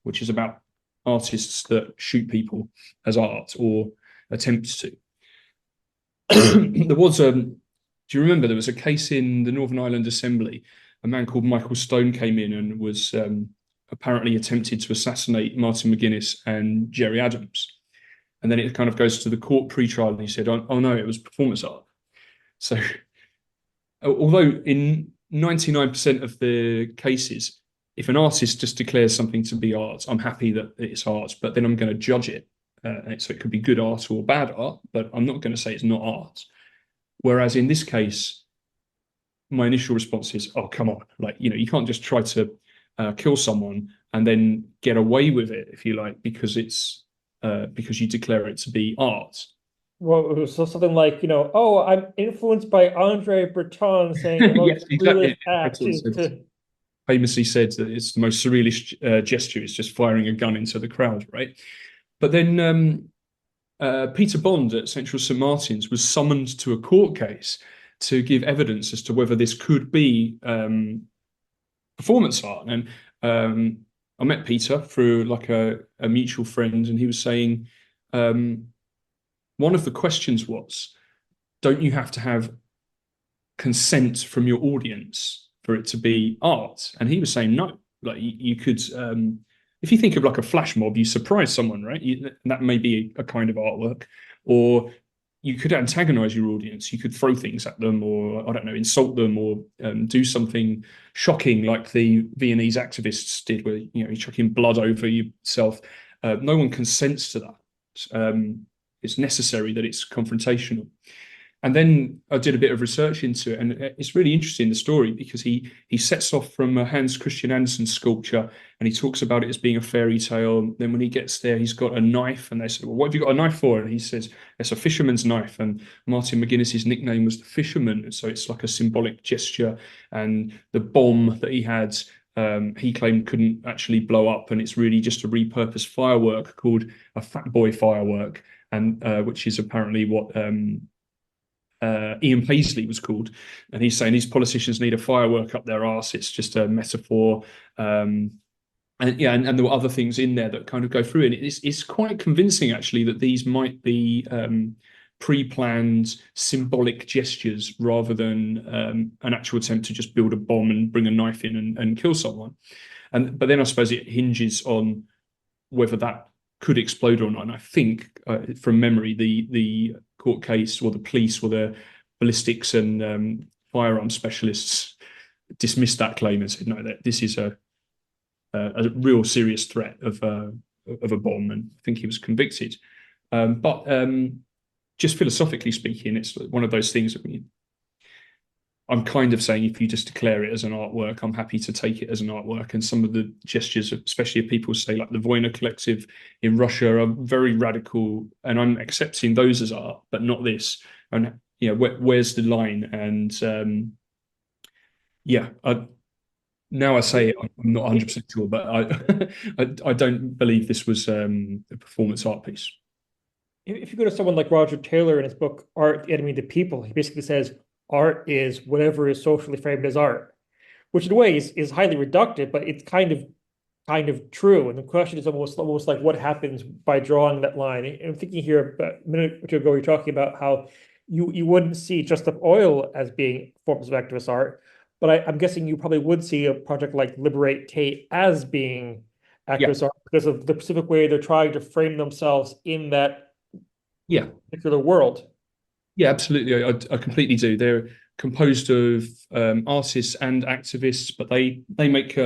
which is about artists that shoot people as art or attempt to. There was do you remember there was a case in the Northern Ireland Assembly? A man called Michael Stone came in and was apparently attempted to assassinate Martin McGuinness and Gerry Adams. And then it kind of goes to the court pre-trial and he said, oh no, it was performance art. So although in 99% of the cases, if an artist just declares something to be art, I'm happy that it's art, but then I'm going to judge it. So it could be good art or bad art, but I'm not going to say it's not art. Whereas in this case, my initial response is, oh, come on. Like, you can't just try to kill someone and then get away with it, if you like, because it's because you declare it to be art. Well, so something like, oh, I'm influenced by Andre Breton saying the most Yes, exactly. surrealist act is to... Famously said that it's the most surrealist gesture is just firing a gun into the crowd, right? But then Peter Bond at Central St Martin's was summoned to a court case to give evidence as to whether this could be performance art. And I met Peter through like a mutual friend, and he was saying one of the questions was, don't you have to have consent from your audience for it to be art? And he was saying no. Like you could, if you think of like a flash mob, you surprise someone, right? That may be a kind of artwork. Or you could antagonize your audience. You could throw things at them, or I don't know, insult them, or do something shocking like the Viennese activists did, where you're chucking blood over yourself. No one consents to that. It's necessary that it's confrontational. And then I did a bit of research into it, and it's really interesting, the story, because he sets off from Hans Christian Andersen's sculpture, and he talks about it as being a fairy tale. Then when he gets there, he's got a knife, and they say, well, what have you got a knife for? And he says, it's a fisherman's knife. And Martin McGuinness's nickname was the Fisherman, and so it's like a symbolic gesture. And the bomb that he had, he claimed couldn't actually blow up, and it's really just a repurposed firework called a Fat Boy firework, and which is apparently what Ian Paisley was called. And he's saying these politicians need a firework up their arse. It's just a metaphor. And there were other things in there that kind of go through. And it's quite convincing, actually, that these might be pre-planned symbolic gestures rather than an actual attempt to just build a bomb and bring a knife in and kill someone. But then I suppose it hinges on whether that could explode or not. And I think, from memory, the court case, or the police, or the ballistics and firearms specialists dismissed that claim and said, no, that this is a real serious threat of a bomb, and I think he was convicted. But just philosophically speaking, it's one of those things that I'm kind of saying, if you just declare it as an artwork, I'm happy to take it as an artwork. And some of the gestures, especially if people say, like the Voyna Collective in Russia, are very radical, and I'm accepting those as art, but not this. And where's the line? And now I say it, I'm not 100% sure, but I don't believe this was a performance art piece. If you go to someone like Roger Taylor in his book, Art, the Enemy of the People, he basically says, art is whatever is socially framed as art, which in a way is highly reductive, but it's kind of true. And the question is almost like what happens by drawing that line. And I'm thinking here, about a minute or two ago, you're talking about how you wouldn't see Just Up Oil as being forms of activist art, but I'm guessing you probably would see a project like Liberate Tate as being activist art because of the specific way they're trying to frame themselves in that particular world. Yeah, absolutely. I completely do. They're composed of artists and activists, but they make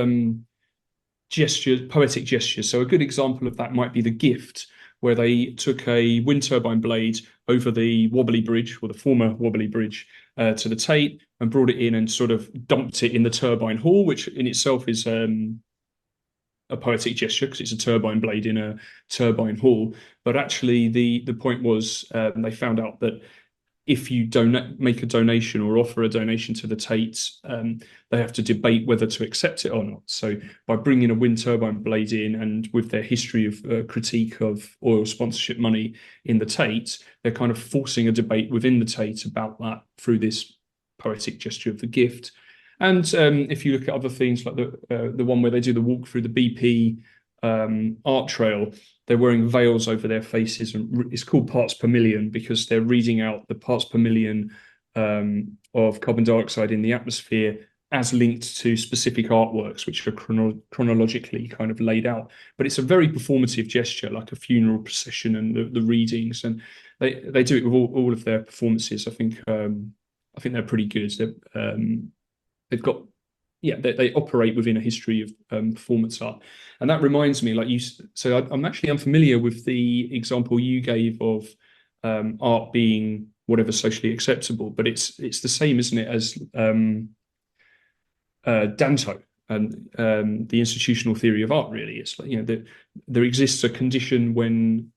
gestures, poetic gestures. So a good example of that might be The Gift, where they took a wind turbine blade over the Wobbly Bridge, or the former Wobbly Bridge, to the Tate, and brought it in and sort of dumped it in the turbine hall, which in itself is a poetic gesture because it's a turbine blade in a turbine hall. But actually, the point was they found out that if you make a donation or offer a donation to the Tate, they have to debate whether to accept it or not. So by bringing a wind turbine blade in, and with their history of critique of oil sponsorship money in the Tate, they're kind of forcing a debate within the Tate about that through this poetic gesture of The Gift. And if you look at other things like the one where they do the walk through the BP art trail, they're wearing veils over their faces, and it's called parts per million because they're reading out the parts per million of carbon dioxide in the atmosphere as linked to specific artworks, which are chronologically kind of laid out. But it's a very performative gesture, like a funeral procession, and the readings, and they do it with all of their performances. I think they're pretty good. They've got they operate within a history of performance art. And that reminds me, I'm actually unfamiliar with the example you gave of art being whatever socially acceptable, but it's the same, isn't it, as Danto and the institutional theory of art, really. It's like, there exists a condition when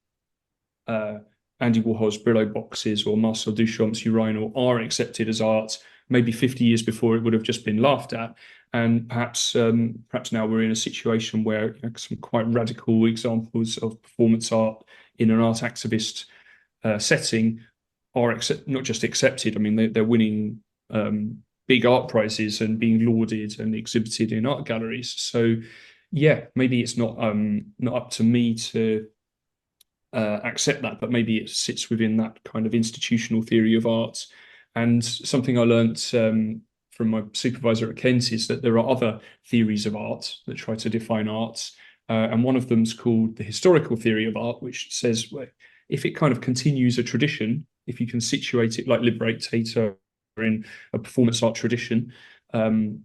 Andy Warhol's Brillo boxes or Marcel Duchamp's urinal are accepted as art, maybe 50 years before it would have just been laughed at. And perhaps now we're in a situation where some quite radical examples of performance art in an art activist setting are not just accepted. I mean, they're winning big art prizes and being lauded and exhibited in art galleries. So, maybe it's not up to me to accept that, but maybe it sits within that kind of institutional theory of art. And something I learned from my supervisor at Kent is that there are other theories of art that try to define art. And one of them is called the historical theory of art, which says, well, if it kind of continues a tradition, if you can situate it like Liberate Tate in a performance art tradition, then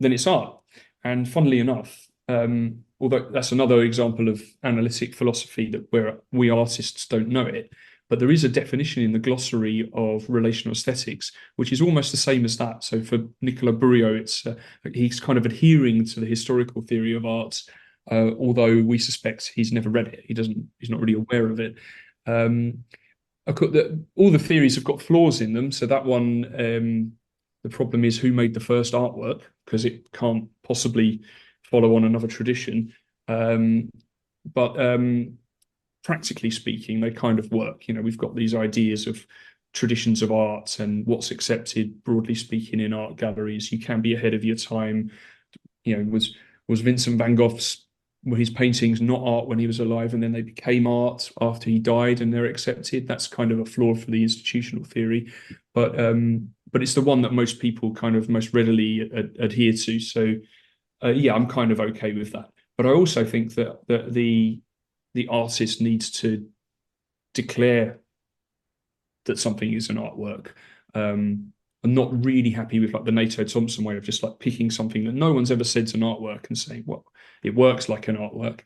it's art. And funnily enough, although that's another example of analytic philosophy where we artists don't know it, but there is a definition in the glossary of relational aesthetics, which is almost the same as that. So for Nicolas Bouriot, he's kind of adhering to the historical theory of art, although we suspect he's never read it. He's not really aware of it. All the theories have got flaws in them. So that one, the problem is who made the first artwork, because it can't possibly follow on another tradition. But practically speaking, they kind of work. We've got these ideas of traditions of art and what's accepted, broadly speaking, in art galleries. You can be ahead of your time. Was Vincent van Gogh's, were his paintings not art when he was alive, and then they became art after he died and they're accepted? That's kind of a flaw for the institutional theory, but it's the one that most people kind of most readily adhere to. So yeah, I'm kind of okay with that. But I also think that the artist needs to declare that something is an artwork. I'm not really happy with like the Nato Thompson way of just like picking something that no one's ever said is an artwork and saying, well, it works like an artwork.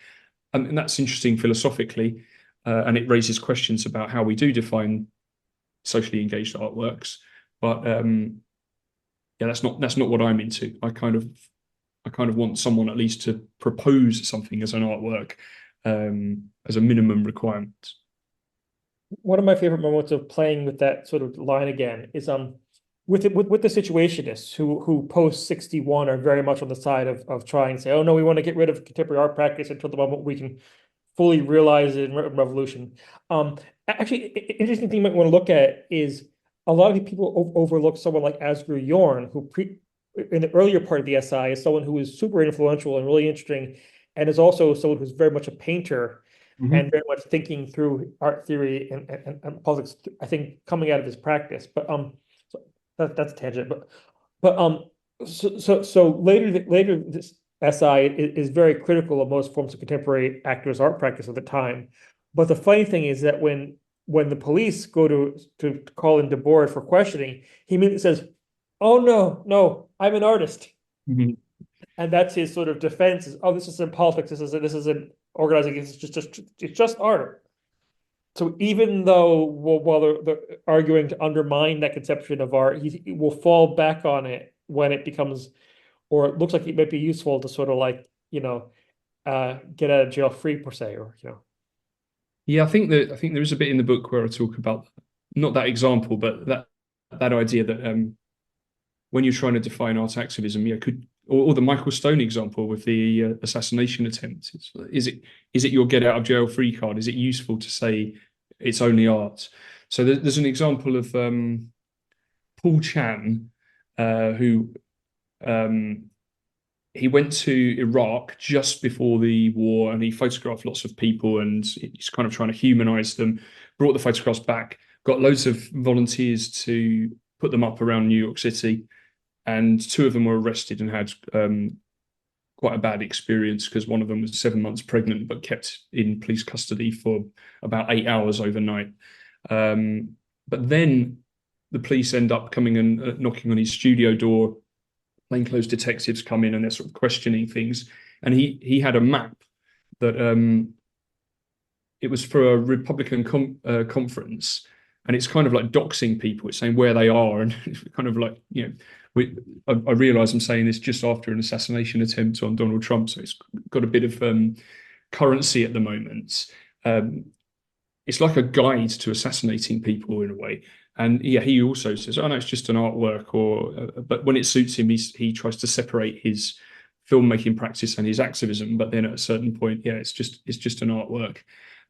And that's interesting philosophically, and it raises questions about how we do define socially engaged artworks. But yeah, that's not what I'm into. I kind of want someone at least to propose something as an artwork, as a minimum requirement. One of my favorite moments of playing with that sort of line again is with the situationists who post 61 are very much on the side of trying to say, oh no, we want to get rid of contemporary art practice until the moment we can fully realize it in revolution. Actually, interesting thing you might want to look at is a lot of people overlook someone like Asger Jorn, who in the earlier part of the SI is someone who is super influential and really interesting, and is also someone who's very much a painter and very much thinking through art theory and politics, I think, coming out of his practice. But so that's a tangent. But so later this SI is very critical of most forms of contemporary activist art practice at the time. But the funny thing is that when the police go to call in Debord for questioning, he immediately says, "Oh no, I'm an artist." And that's his sort of defense is, oh, this isn't politics, this isn't organizing, it's just art. So even though while they're arguing to undermine that conception of art, he will fall back on it when it becomes, or it looks like it might be useful to sort of like, get out of jail free per se, or Yeah, I think there is a bit in the book where I talk about not that example, but that idea that when you're trying to define art activism, or the Michael Stone example with the assassination attempt, is it your get out of jail free card? Is it useful to say it's only art? So there's an example of Paul Chan, who he went to Iraq just before the war, and he photographed lots of people, and he's kind of trying to humanize them, brought the photographs back, got loads of volunteers to put them up around New York City. And two of them were arrested and had quite a bad experience, because one of them was 7 months pregnant but kept in police custody for about 8 hours overnight. But then the police end up coming and knocking on his studio door. Plainclothes detectives come in and they're sort of questioning things. And he had a map that it was for a Republican conference, and it's kind of like doxing people. It's saying where they are, and it's kind of like, I realize I'm saying this just after an assassination attempt on Donald Trump, so it's got a bit of currency at the moment. It's like a guide to assassinating people in a way. And yeah, he also says, "Oh no, it's just an artwork." But when it suits him, he tries to separate his filmmaking practice and his activism. But then at a certain point, yeah, it's just an artwork.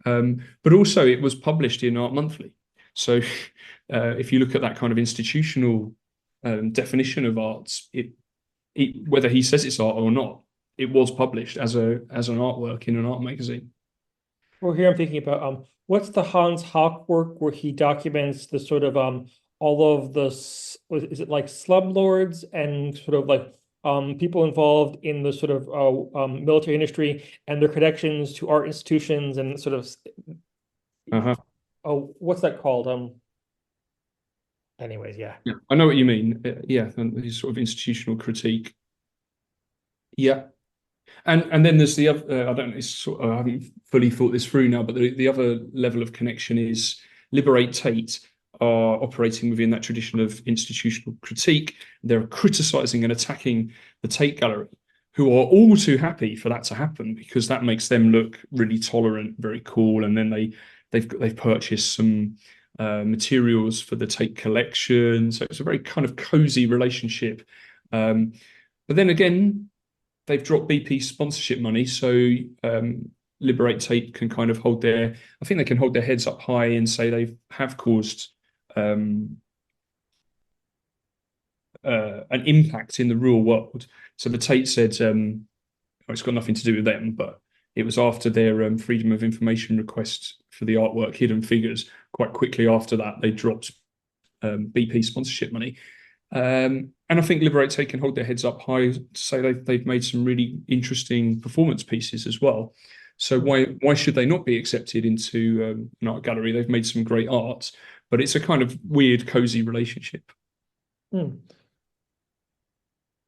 But also, it was published in Art Monthly. So if you look at that kind of institutional definition of arts, whether he says it's art or not, it was published as an artwork in an art magazine. Well, here I'm thinking about what's the Hans Hauck work where he documents the sort of all of the, is it like slumlords and sort of like people involved in the sort of military industry and their connections to art institutions and sort of oh, what's that called? Anyways, yeah. Yeah, I know what you mean. Yeah, and his sort of institutional critique. Yeah. And then there's the other, I haven't fully thought this through now, but the other level of connection is Liberate Tate are operating within that tradition of institutional critique. They're criticizing and attacking the Tate Gallery, who are all too happy for that to happen because that makes them look really tolerant, very cool. And then they've purchased some materials for the Tate collection. So it's a very kind of cozy relationship. But then again, they've dropped BP sponsorship money. So Liberate Tate can kind of I think they can hold their heads up high and say they have caused an impact in the real world. So the Tate said, it's got nothing to do with them, but it was after their Freedom of Information request for the artwork Hidden Figures. Quite quickly after that, they dropped BP sponsorship money. And I think Liberate Tate can hold their heads up high to say they've made some really interesting performance pieces as well. So why should they not be accepted into an art gallery? They've made some great art, but it's a kind of weird, cozy relationship.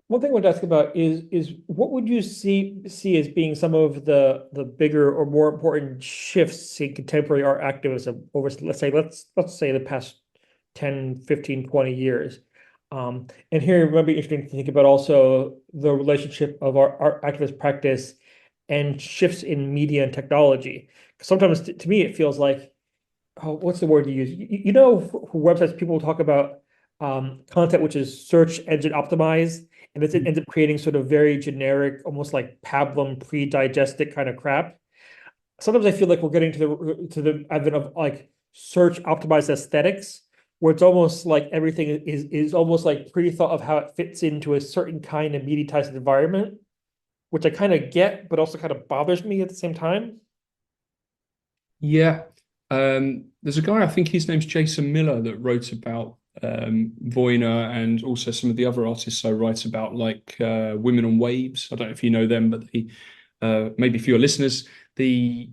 One thing I want to ask about is what would you see as being some of the bigger or more important shifts in contemporary art activism over, let's say the past 10, 15, 20 years? And here it might be interesting to think about also the relationship of our art activist practice and shifts in media and technology. Sometimes to me, it feels like, what's the word you use? You know, for websites, people talk about content which is search engine optimized, and it ends up creating sort of very generic, almost like pablum pre-digested kind of crap. Sometimes I feel like we're getting to the advent of like search optimized aesthetics, where it's almost like everything is almost like pre-thought of how it fits into a certain kind of mediatized environment, which I kind of get, but also kind of bothers me at the same time. Yeah. There's a guy, I think his name's Jason Miller, that wrote about Voyner and also some of the other artists I write about, like Women on Waves. I don't know if you know them, but maybe for your listeners, Rebecca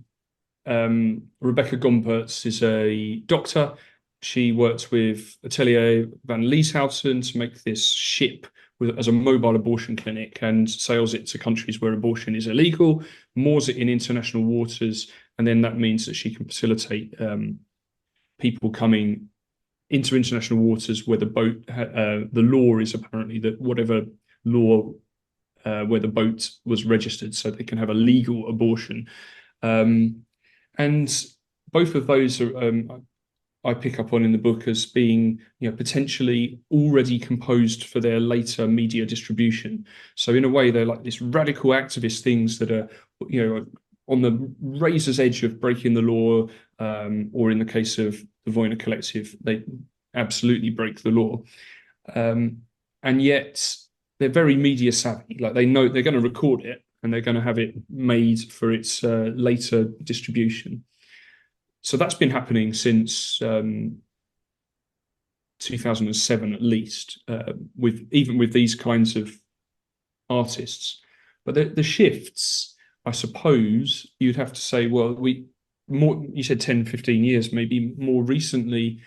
Gompertz is a doctor. She works with Atelier van Lieshouten to make this ship as a mobile abortion clinic and sails it to countries where abortion is illegal, moors it in international waters, and then that means that she can facilitate people coming into international waters where the boat, the law is apparently that whatever law where the boat was registered, so they can have a legal abortion. And both of those are, I pick up on in the book as being, potentially already composed for their later media distribution. So in a way, they're like this radical activist things that are, on the razor's edge of breaking the law, or in the case of the Voyner Collective, they absolutely break the law. And yet they're very media savvy. Like they know they're going to record it and they're going to have it made for its later distribution. So that's been happening since 2007 at least, even with these kinds of artists. But the shifts, I suppose, you'd have to say, well, you said 10, 15 years, maybe more recently,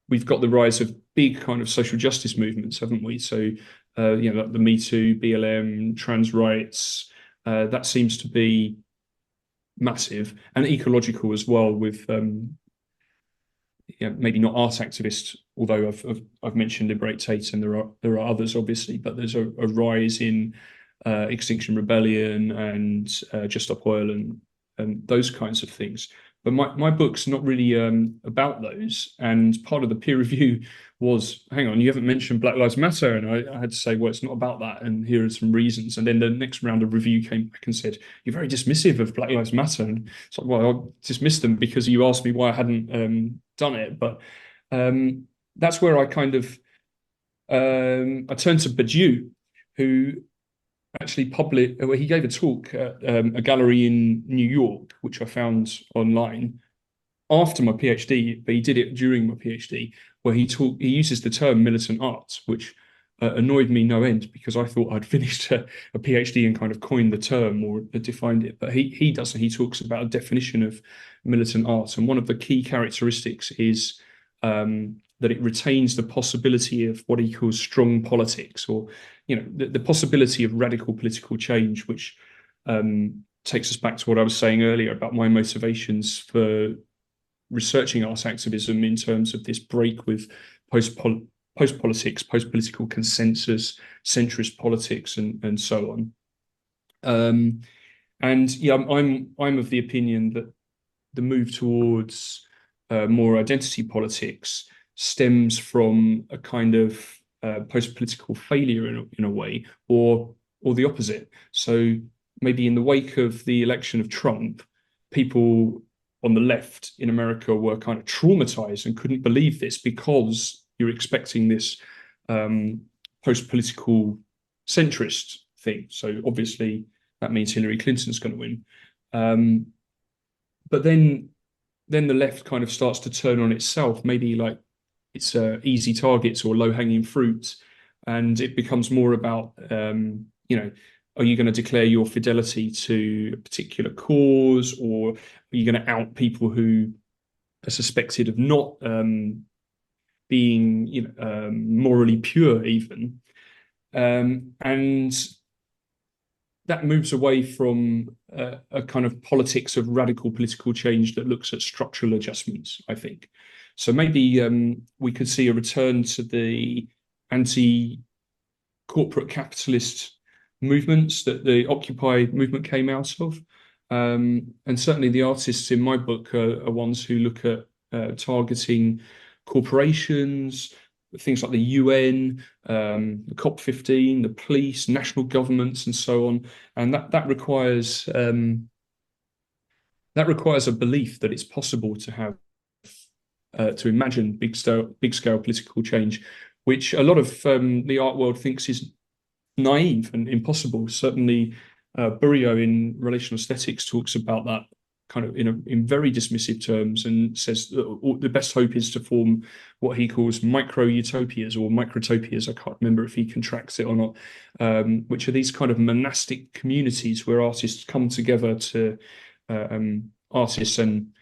we've got the rise of big kind of social justice movements, haven't we? So, like the Me Too, BLM, trans rights, that seems to be massive, and ecological as well, with maybe not art activists, although I've mentioned Liberate Tate, and there are others obviously, but there's a rise in Extinction Rebellion and Just Stop Oil and those kinds of things. But my book's not really about those. And part of the peer review was, hang on, you haven't mentioned Black Lives Matter. And I had to say, well, it's not about that. And here are some reasons. And then the next round of review came back and said, you're very dismissive of Black Lives Matter. And it's like, well, I dismissed them because you asked me why I hadn't done it. But that's where I kind of, I turned to Badiou, who actually he gave a talk at a gallery in New York, which I found online after my PhD, but he did it during my PhD, where he uses the term militant art, which annoyed me no end because I thought I'd finished a PhD and kind of coined the term or defined it. But he doesn't. He talks about a definition of militant art, and one of the key characteristics is that it retains the possibility of what he calls strong politics, or the possibility of radical political change, which takes us back to what I was saying earlier about my motivations for researching arts activism in terms of this break with post-politics, post-political consensus, centrist politics, and so on. And yeah, I'm of the opinion that the move towards more identity politics stems from a kind of post-political failure in a way, or the opposite. So maybe in the wake of the election of Trump, people on the left in America were kind of traumatized and couldn't believe this, because you're expecting this post-political centrist thing. So obviously that means Hillary Clinton's going to win. But then the left kind of starts to turn on itself, maybe like it's easy targets or low-hanging fruit, and it becomes more about, are you going to declare your fidelity to a particular cause, or are you going to out people who are suspected of not being morally pure even? And that moves away from a kind of politics of radical political change that looks at structural adjustments, I think. So maybe we could see a return to the anti-corporate capitalist movements that the Occupy movement came out of. And certainly the artists in my book are ones who look at targeting corporations, things like the UN, the COP15, the police, national governments, and so on. And that requires a belief that it's possible to have to imagine big scale political change, which a lot of the art world thinks is naive and impossible. Certainly, Badiou in Relational Aesthetics talks about that kind of in very dismissive terms, and says that the best hope is to form what he calls micro-utopias or microtopias. I can't remember if he contracts it or not, which are these kind of monastic communities where artists come together to artists and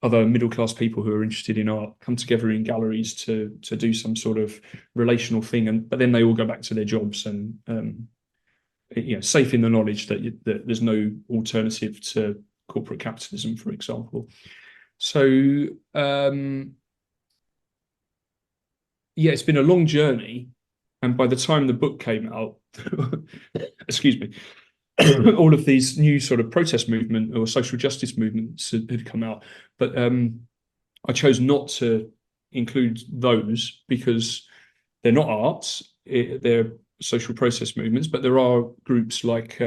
other middle-class people who are interested in art come together in galleries to do some sort of relational thing, but then they all go back to their jobs and safe in the knowledge that there's no alternative to corporate capitalism, for example. So it's been a long journey, and by the time the book came out, excuse me, all of these new sort of protest movement or social justice movements had come out. But I chose not to include those because they're not arts, they're social process movements, but there are groups like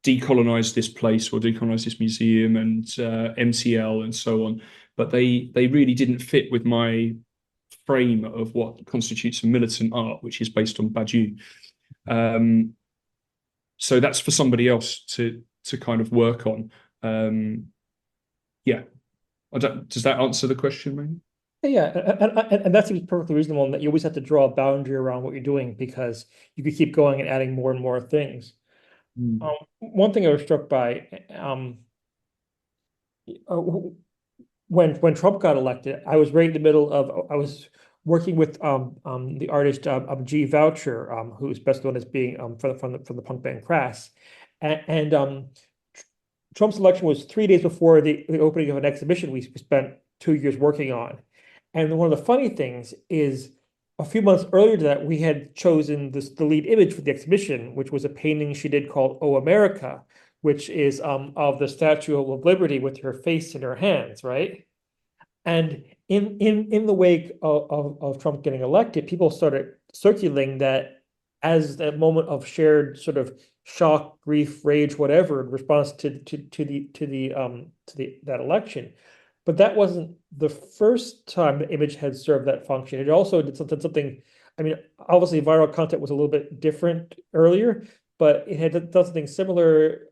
Decolonize This Place or Decolonize This Museum and MCL and so on. But they really didn't fit with my frame of what constitutes a militant art, which is based on Badiou. So that's for somebody else to kind of work on. Does that answer the question, maybe? Yeah, and that seems perfectly reasonable, and that you always have to draw a boundary around what you're doing, because you could keep going and adding more and more things. One thing I was struck by, when Trump got elected, I was right in the middle of, I was working with the artist G. Voucher, who's best known as being from the punk band Crass, and Trump's election was 3 days before the opening of an exhibition we spent 2 years working on. And one of the funny things is, a few months earlier to that, we had chosen the lead image for the exhibition, which was a painting she did called "Oh America," which is of the Statue of Liberty with her face in her hands, right? And in the wake of Trump getting elected, people started circulating that as a moment of shared sort of shock, grief, rage, whatever, in response to that election. But that wasn't the first time the image had served that function. It also did something. I mean, obviously, viral content was a little bit different earlier, but it had done something similar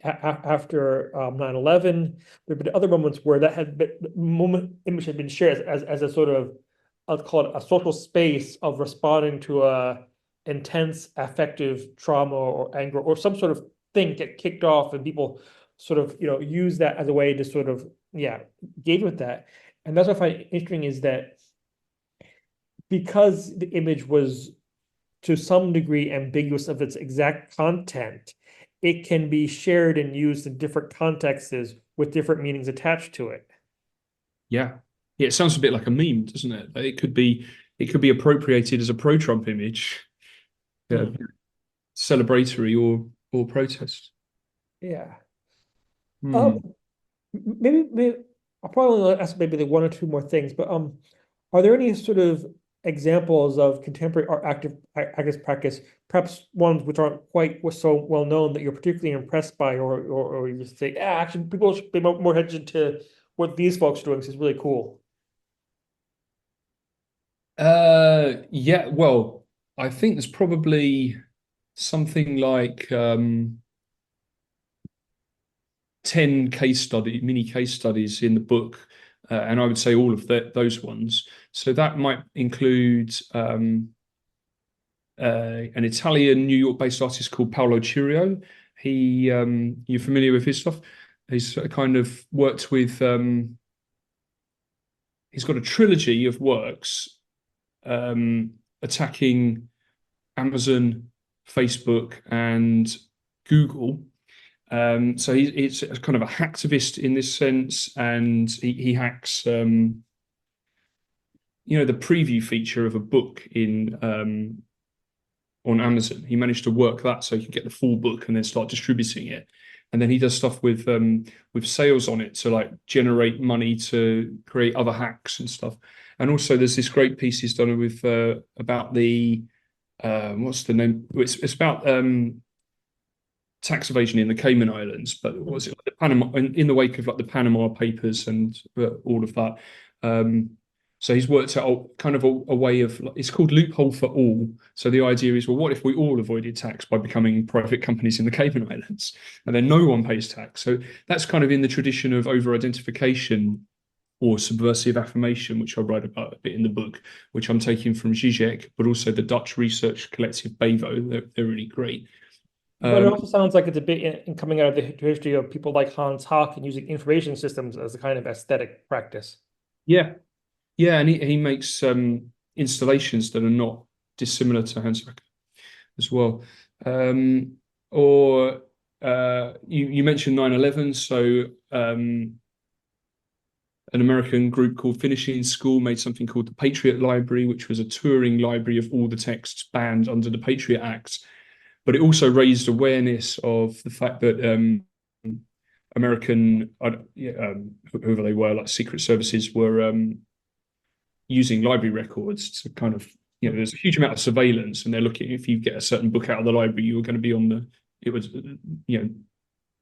after 9/11. There have been other moments where that image had been shared as a sort of, I'll call it a social space of responding to a intense affective trauma or anger or some sort of thing get kicked off, and people sort of use that as a way to sort of engage with that. And that's what I find interesting, is that because the image was to some degree ambiguous of its exact content, it can be shared and used in different contexts with different meanings attached to it. Yeah. Yeah, it sounds a bit like a meme, doesn't it? It could be appropriated as a pro-Trump image, celebratory or protest. Yeah. Hmm. Maybe I'll probably ask maybe like one or two more things, but are there any sort of examples of contemporary art activist practice, perhaps ones which aren't quite so well known that you're particularly impressed by, or you just say, yeah, actually, people should pay more attention to what these folks are doing. This is really cool. Yeah, well, I think there's probably something like 10 mini case studies in the book, and I would say all of those ones. So that might include an Italian, New York-based artist called Paolo Cirio. You're familiar with his stuff? He's kind of worked with. He's got a trilogy of works attacking Amazon, Facebook, and Google. So he's kind of a hacktivist in this sense, and he hacks, the preview feature of a book on Amazon. He managed to work that so he could get the full book and then start distributing it. And then he does stuff with sales on it to like generate money to create other hacks and stuff. And also there's this great piece he's done with about the what's the name? It's about tax evasion in the Cayman Islands, but what was it, like the Panama, in the wake of like the Panama Papers and all of that. So he's worked out kind of a way of, it's called loophole for all. So the idea is, well, what if we all avoided tax by becoming private companies in the Cayman Islands, and then no one pays tax? So that's kind of in the tradition of over-identification or subversive affirmation, which I write about a bit in the book, which I'm taking from Žižek, but also the Dutch research collective Badiou. They're really great. But it also sounds like it's a bit in coming out of the history of people like Hans Haack and using information systems as a kind of aesthetic practice. Yeah. Yeah, and he makes installations that are not dissimilar to Hans Haack as well. Or you mentioned 9/11, so an American group called Finishing School made something called the Patriot Library, which was a touring library of all the texts banned under the Patriot Act. But it also raised awareness of the fact that American, whoever they were, like secret services, were using library records to kind of, there's a huge amount of surveillance, and they're looking, if you get a certain book out of the library, you were going to be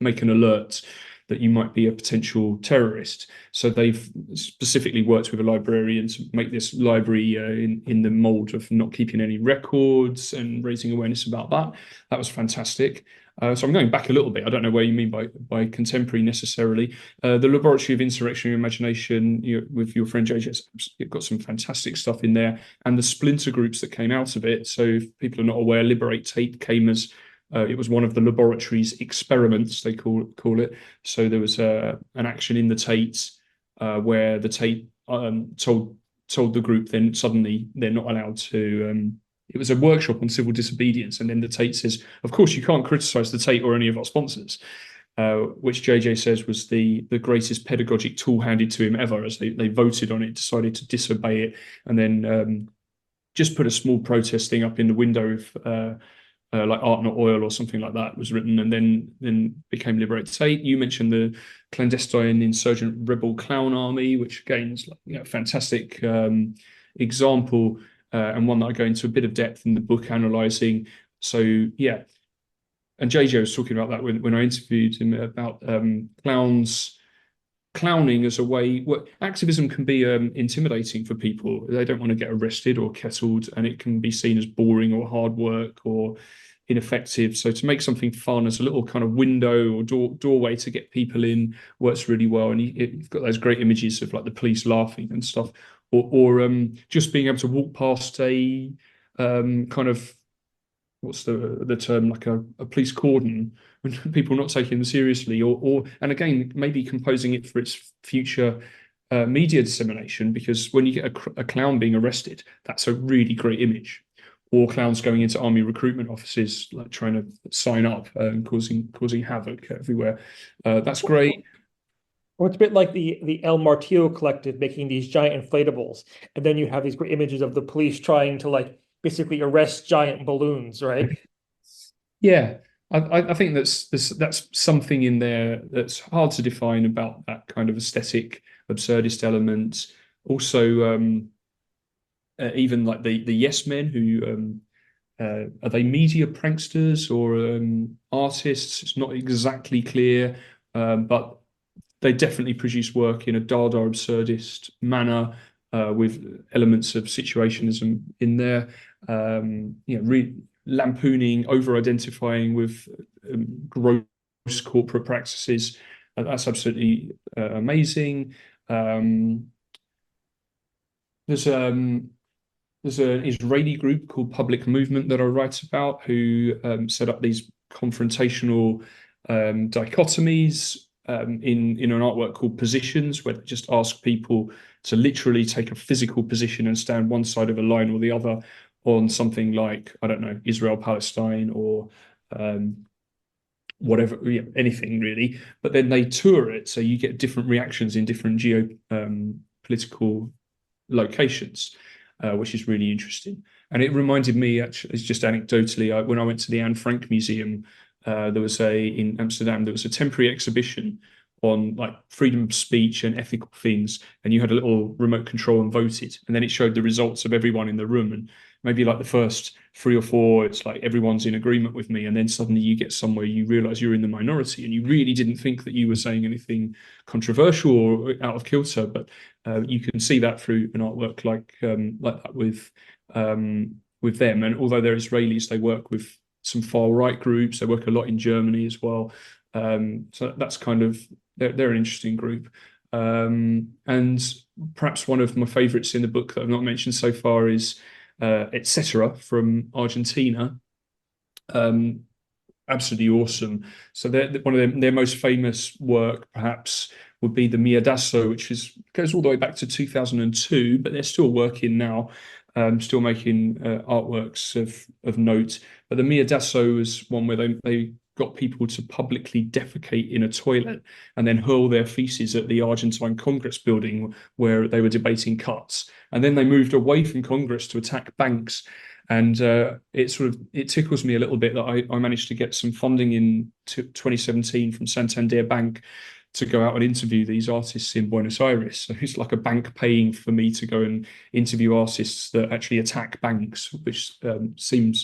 make an alert that you might be a potential terrorist. So they've specifically worked with a librarian to make this library in the mold of not keeping any records and raising awareness about that. That was fantastic. So I'm going back a little bit. I don't know where you mean by contemporary necessarily. The Laboratory of Insurrectionary Imagination with your friend JJ, you've got some fantastic stuff in there, and the splinter groups that came out of it. So if people are not aware, Liberate Tate came as it was one of the laboratory's experiments, they call it. So there was an action in the Tate where the Tate told the group then suddenly they're not allowed to. It was a workshop on civil disobedience, and then the Tate says, of course, you can't criticize the Tate or any of our sponsors, which JJ says was the greatest pedagogic tool handed to him ever, as they voted on it, decided to disobey it, and then just put a small protest thing up in the window of like Art Not Oil or something like that was written, and then became Liberate Tate. You mentioned the clandestine insurgent rebel clown army, which again is like, a fantastic example, and one that I go into a bit of depth in the book analysing. So yeah, and JJ was talking about that when I interviewed him about clowning as a way. Activism can be intimidating for people. They don't want to get arrested or kettled, and it can be seen as boring or hard work or ineffective. So to make something fun as a little kind of window or doorway to get people in works really well. And you've got those great images of like the police laughing and stuff, or just being able to walk past a kind of, what's the term, like a police cordon, when people not taking them seriously, and again maybe composing it for its future media dissemination, because when you get a clown being arrested, that's a really great image. war clowns going into army recruitment offices, like trying to sign up and causing havoc everywhere. That's great. Or it's a bit like the El Martillo Collective making these giant inflatables, and then you have these great images of the police trying to like basically arrest giant balloons, right? Yeah, I think that's something in there that's hard to define about that kind of aesthetic absurdist element. Also, even like the yes men who are they media pranksters or artists? It's not exactly clear, but they definitely produce work in a Dada absurdist manner with elements of situationism in there. Lampooning, over-identifying with gross corporate practices. That's absolutely amazing. There's an Israeli group called Public Movement that I write about who set up these confrontational dichotomies in an artwork called Positions, where they just ask people to literally take a physical position and stand one side of a line or the other on something like, I don't know, Israel, Palestine, or whatever, anything really. But then they tour it, so you get different reactions in different geopolitical locations, which is really interesting. And it reminded me, actually, just anecdotally, when I went to the Anne Frank Museum, in Amsterdam, there was a temporary exhibition on like freedom of speech and ethical things, and you had a little remote control and voted, and then it showed the results of everyone in the room, and maybe like the first 3 or 4, it's like everyone's in agreement with me, and then suddenly you get somewhere you realize you're in the minority, and you really didn't think that you were saying anything controversial or out of kilter, but you can see that through an artwork like that with them. And although they're Israelis, they work with some far right groups. They work a lot in Germany as well. So that's kind of, they're an interesting group. And perhaps one of my favorites in the book that I've not mentioned so far is Etc. from Argentina. Absolutely awesome. So one of their most famous work perhaps would be the Miedazo, which goes all the way back to 2002, but they're still working now. Still making artworks of note. But the Miedazo was one where they got people to publicly defecate in a toilet and then hurl their feces at the Argentine Congress building where they were debating cuts. And then they moved away from Congress to attack banks. And it tickles me a little bit that I managed to get some funding in 2017 from Santander Bank to go out and interview these artists in Buenos Aires. So it's like a bank paying for me to go and interview artists that actually attack banks, which seemed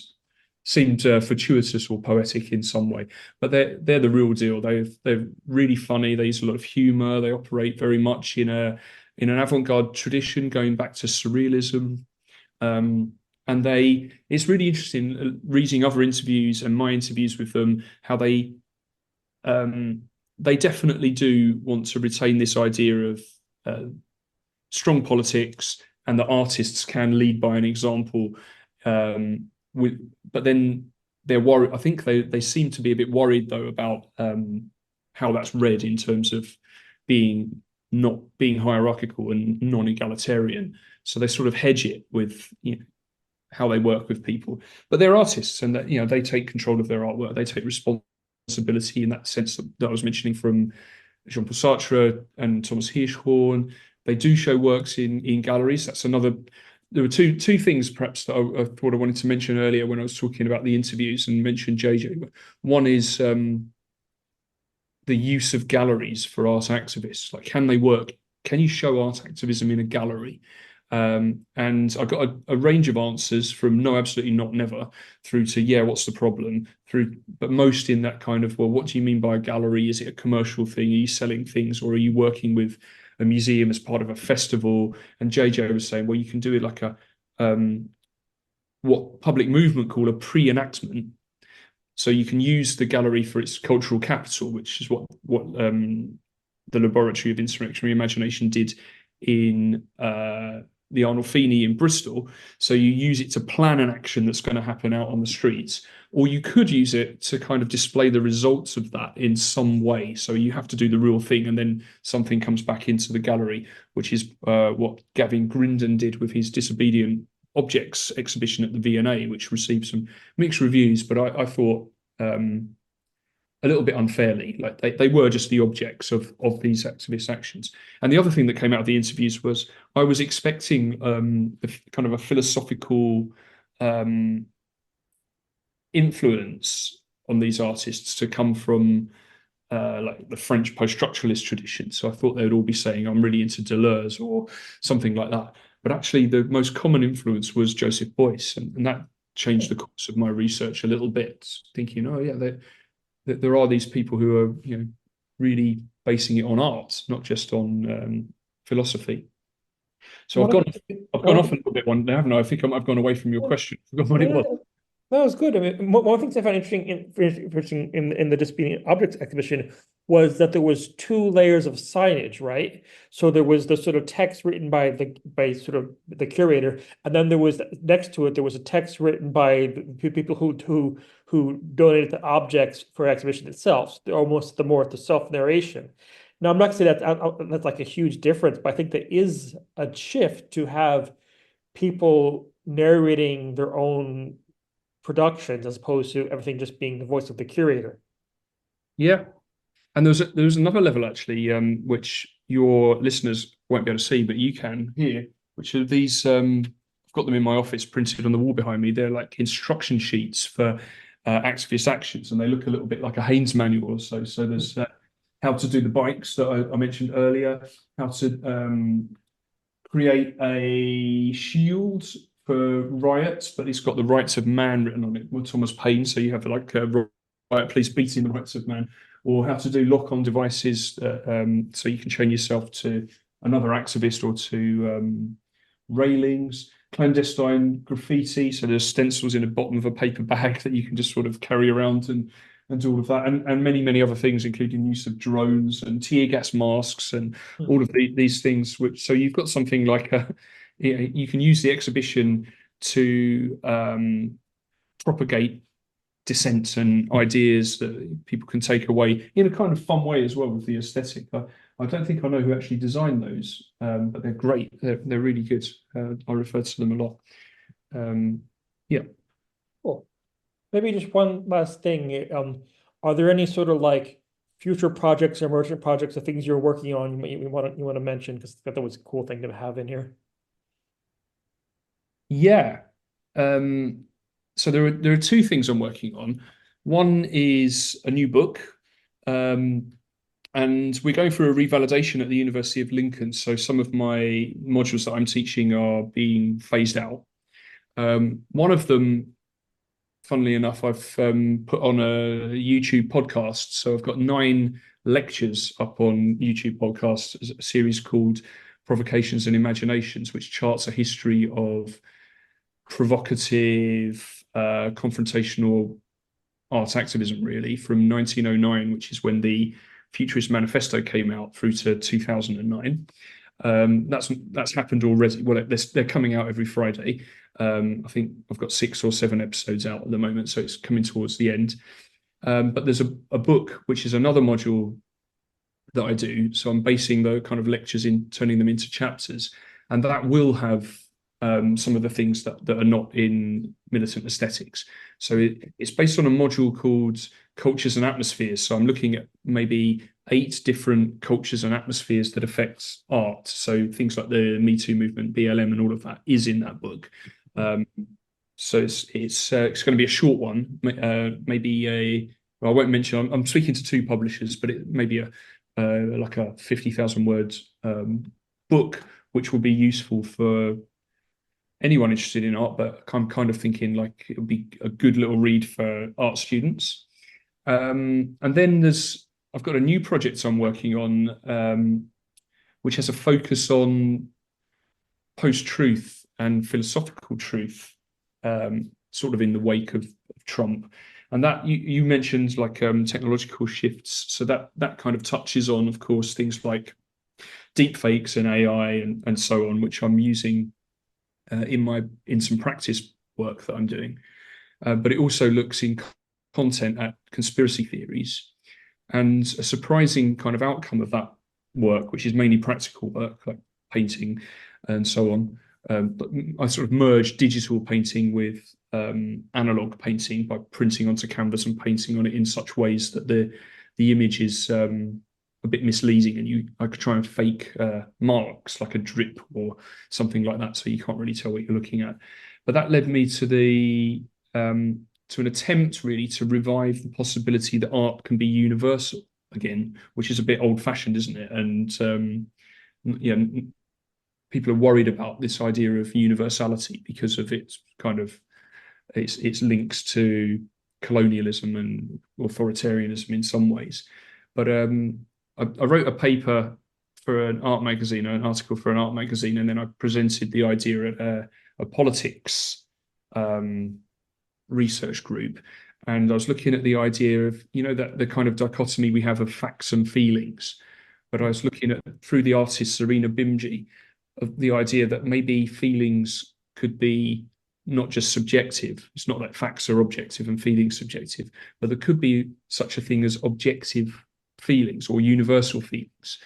fortuitous or poetic in some way. But they're the real deal. They're really funny. They use a lot of humor. They operate very much in an avant-garde tradition going back to surrealism. And it's really interesting reading other interviews and my interviews with them, how they definitely do want to retain this idea of strong politics and that artists can lead by an example. But then they're worried. I think they seem to be a bit worried though about how that's read in terms of not being hierarchical and non-egalitarian. So they sort of hedge it with how they work with people. But they're artists, and that they take control of their artwork. They take responsibility in that sense that I was mentioning from Jean-Paul Sartre and Thomas Hirschhorn. They do show works in galleries. That's another. There were two things perhaps that I thought I wanted to mention earlier when I was talking about the interviews and mentioned JJ. One is the use of galleries for art activists. Like, can they work? Can you show art activism in a gallery? And I got a range of answers from no, absolutely not, never, through to yeah, what's the problem? But most in that kind of, well, what do you mean by a gallery? Is it a commercial thing? Are you selling things, or are you working with a museum as part of a festival? And JJ was saying, well, you can do it like a what Public Movement call a pre-enactment. So you can use the gallery for its cultural capital, which is what the Laboratory of Insurrectionary Imagination did in the Arnolfini in Bristol. So you use it to plan an action that's going to happen out on the streets, or you could use it to kind of display the results of that in some way. So you have to do the real thing, and then something comes back into the gallery, which is what Gavin Grindon did with his Disobedient objects exhibition at the V&A, which received some mixed reviews, but I thought a little bit unfairly, like they were just the objects of these activist actions. And the other thing that came out of the interviews was I was expecting kind of a philosophical influence on these artists to come from like the French post-structuralist tradition. So I thought they would all be saying, I'm really into Deleuze or something like that. But actually the most common influence was Joseph Beuys. And that changed the course of my research a little bit, thinking, oh yeah, there are these people who are, you know, really basing it on art, not just on philosophy. So I've gone off a little bit one, haven't I? I think I've gone away from your question. I forgot what it was. That was good. I mean, one of the things I found interesting in the Disobedient Objects exhibition was that there was two layers of signage, right? So there was the sort of text written by sort of the curator, and then there was next to it there was a text written by the people who donated the objects for exhibition itself. So almost the self-narration. Now I'm not saying that's like a huge difference, but I think there is a shift to have people narrating their own productions as opposed to everything just being the voice of the curator. Yeah. And there was another level actually, which your listeners won't be able to see, but you can hear, which are these, I've got them in my office printed on the wall behind me. They're like instruction sheets for activist actions, and they look a little bit like a Haynes manual or so. So there's how to do the bikes that I mentioned earlier, how to create a shield for riots, but it's got the rights of man written on it with Thomas Paine. So you have like riot police beating the rights of man, or how to do lock-on devices so you can chain yourself to another activist or to railings, clandestine graffiti. So there's stencils in the bottom of a paper bag that you can just sort of carry around and do all of that, and many, many other things, including use of drones and tear gas masks and all of these things. So you've got something like you can use the exhibition to propagate dissent and ideas that people can take away in a kind of fun way as well with the aesthetic. I don't think I know who actually designed those, but they're great. They're really good. I refer to them a lot. Yeah. Cool. Maybe just one last thing. Are there any sort of like future projects or emergent projects or things you're working on you want to mention? Because that was a cool thing to have in here. Yeah. So there are two things I'm working on. One is a new book, and we're going through a revalidation at the University of Lincoln. So some of my modules that I'm teaching are being phased out. One of them, funnily enough, I've put on a YouTube podcast. So I've got 9 lectures up on YouTube podcasts, a series called Provocations and Imaginations, which charts a history of provocative, confrontational art activism, really, from 1909, which is when the Futurist Manifesto came out, through to 2009. That's happened already. Well, they're coming out every Friday. I think I've got 6 or 7 episodes out at the moment, so it's coming towards the end. But there's a book, which is another module that I do. So I'm basing the kind of lectures turning them into chapters, and that will have some of the things that are not in Militant Aesthetics. So it's based on a module called Cultures and Atmospheres. So I'm looking at maybe 8 different cultures and atmospheres that affect art. So things like the Me Too movement, BLM, and all of that is in that book. So it's going to be a short one, maybe well, I won't mention. I'm speaking to 2 publishers, but it may be like a 50,000 words book, which will be useful for anyone interested in art, but I'm kind of thinking like it would be a good little read for art students. And then I've got a new project I'm working on, which has a focus on post-truth and philosophical truth, sort of in the wake of Trump. And that you mentioned like technological shifts. So that kind of touches on, of course, things like deepfakes and AI and so on, which I'm using in some practice work that I'm doing, but it also looks in content at conspiracy theories. And a surprising kind of outcome of that work, which is mainly practical work like painting and so on, but I sort of merged digital painting with analog painting by printing onto canvas and painting on it in such ways that the image is a bit misleading, and I could try and fake marks like a drip or something like that, so you can't really tell what you're looking at. But that led me to an attempt really to revive the possibility that art can be universal again, which is a bit old-fashioned, isn't it? And people are worried about this idea of universality because of its links to colonialism and authoritarianism in some ways. But I wrote a paper for an art magazine, an article for an art magazine, and then I presented the idea at a politics research group. And I was looking at the idea of, that the kind of dichotomy we have of facts and feelings. But I was looking at, through the artist Serena Bimji, of the idea that maybe feelings could be not just subjective. It's not that facts are objective and feelings subjective, but there could be such a thing as objective feelings or universal feelings.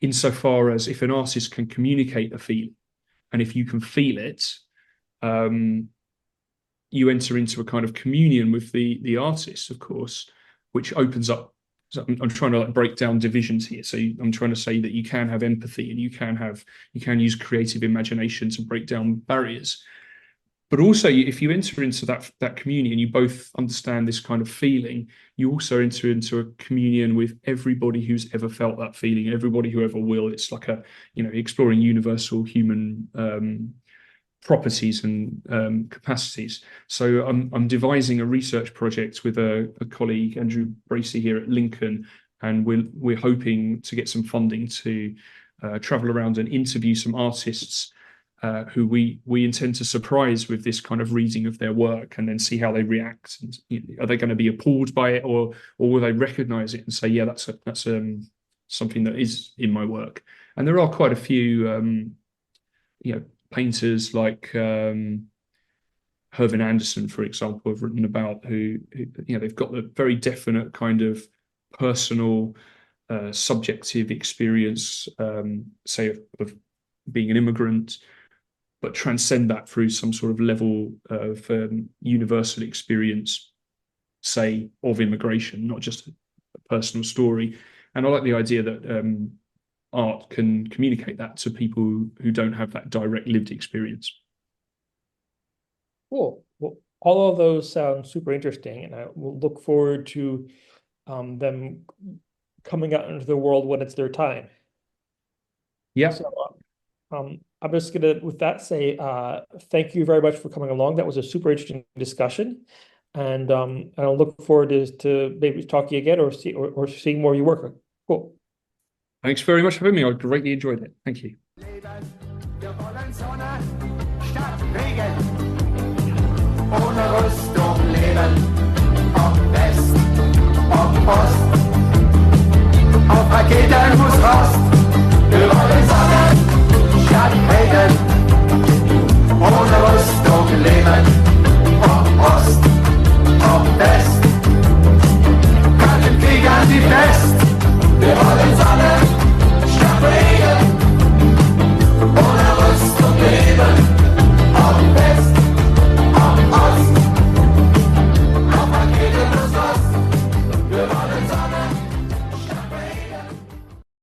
Insofar as if an artist can communicate a feeling, and if you can feel it, you enter into a kind of communion with the artist, of course, which opens up. So I'm trying to break down divisions here. So I'm trying to say that you can have empathy and you can use creative imagination to break down barriers. But also, if you enter into that communion, you both understand this kind of feeling. You also enter into a communion with everybody who's ever felt that feeling, everybody who ever will. It's like exploring universal human properties and capacities. So I'm devising a research project with a colleague, Andrew Bracey, here at Lincoln, and we're hoping to get some funding to travel around and interview some artists who we intend to surprise with this kind of reading of their work, and then see how they react. And are they going to be appalled by it, or will they recognize it and say, yeah, that's something that is in my work? And there are quite a few painters like Hervin Anderson, for example, have written about who they've got the very definite kind of personal subjective experience, say of being an immigrant, but transcend that through some sort of level of universal experience, say, of immigration, not just a personal story. And I like the idea that art can communicate that to people who don't have that direct lived experience. Cool. Well, all of those sound super interesting, and I will look forward to them coming out into the world when it's their time. Yeah. So I'm just gonna, with that, say thank you very much for coming along. That was a super interesting discussion, and I'll look forward to maybe talking again or seeing more of your work. Cool. Thanks very much for having me. I greatly enjoyed it. Thank you. Wir wollen Sonne statt Regen, ohne Rüstung leben.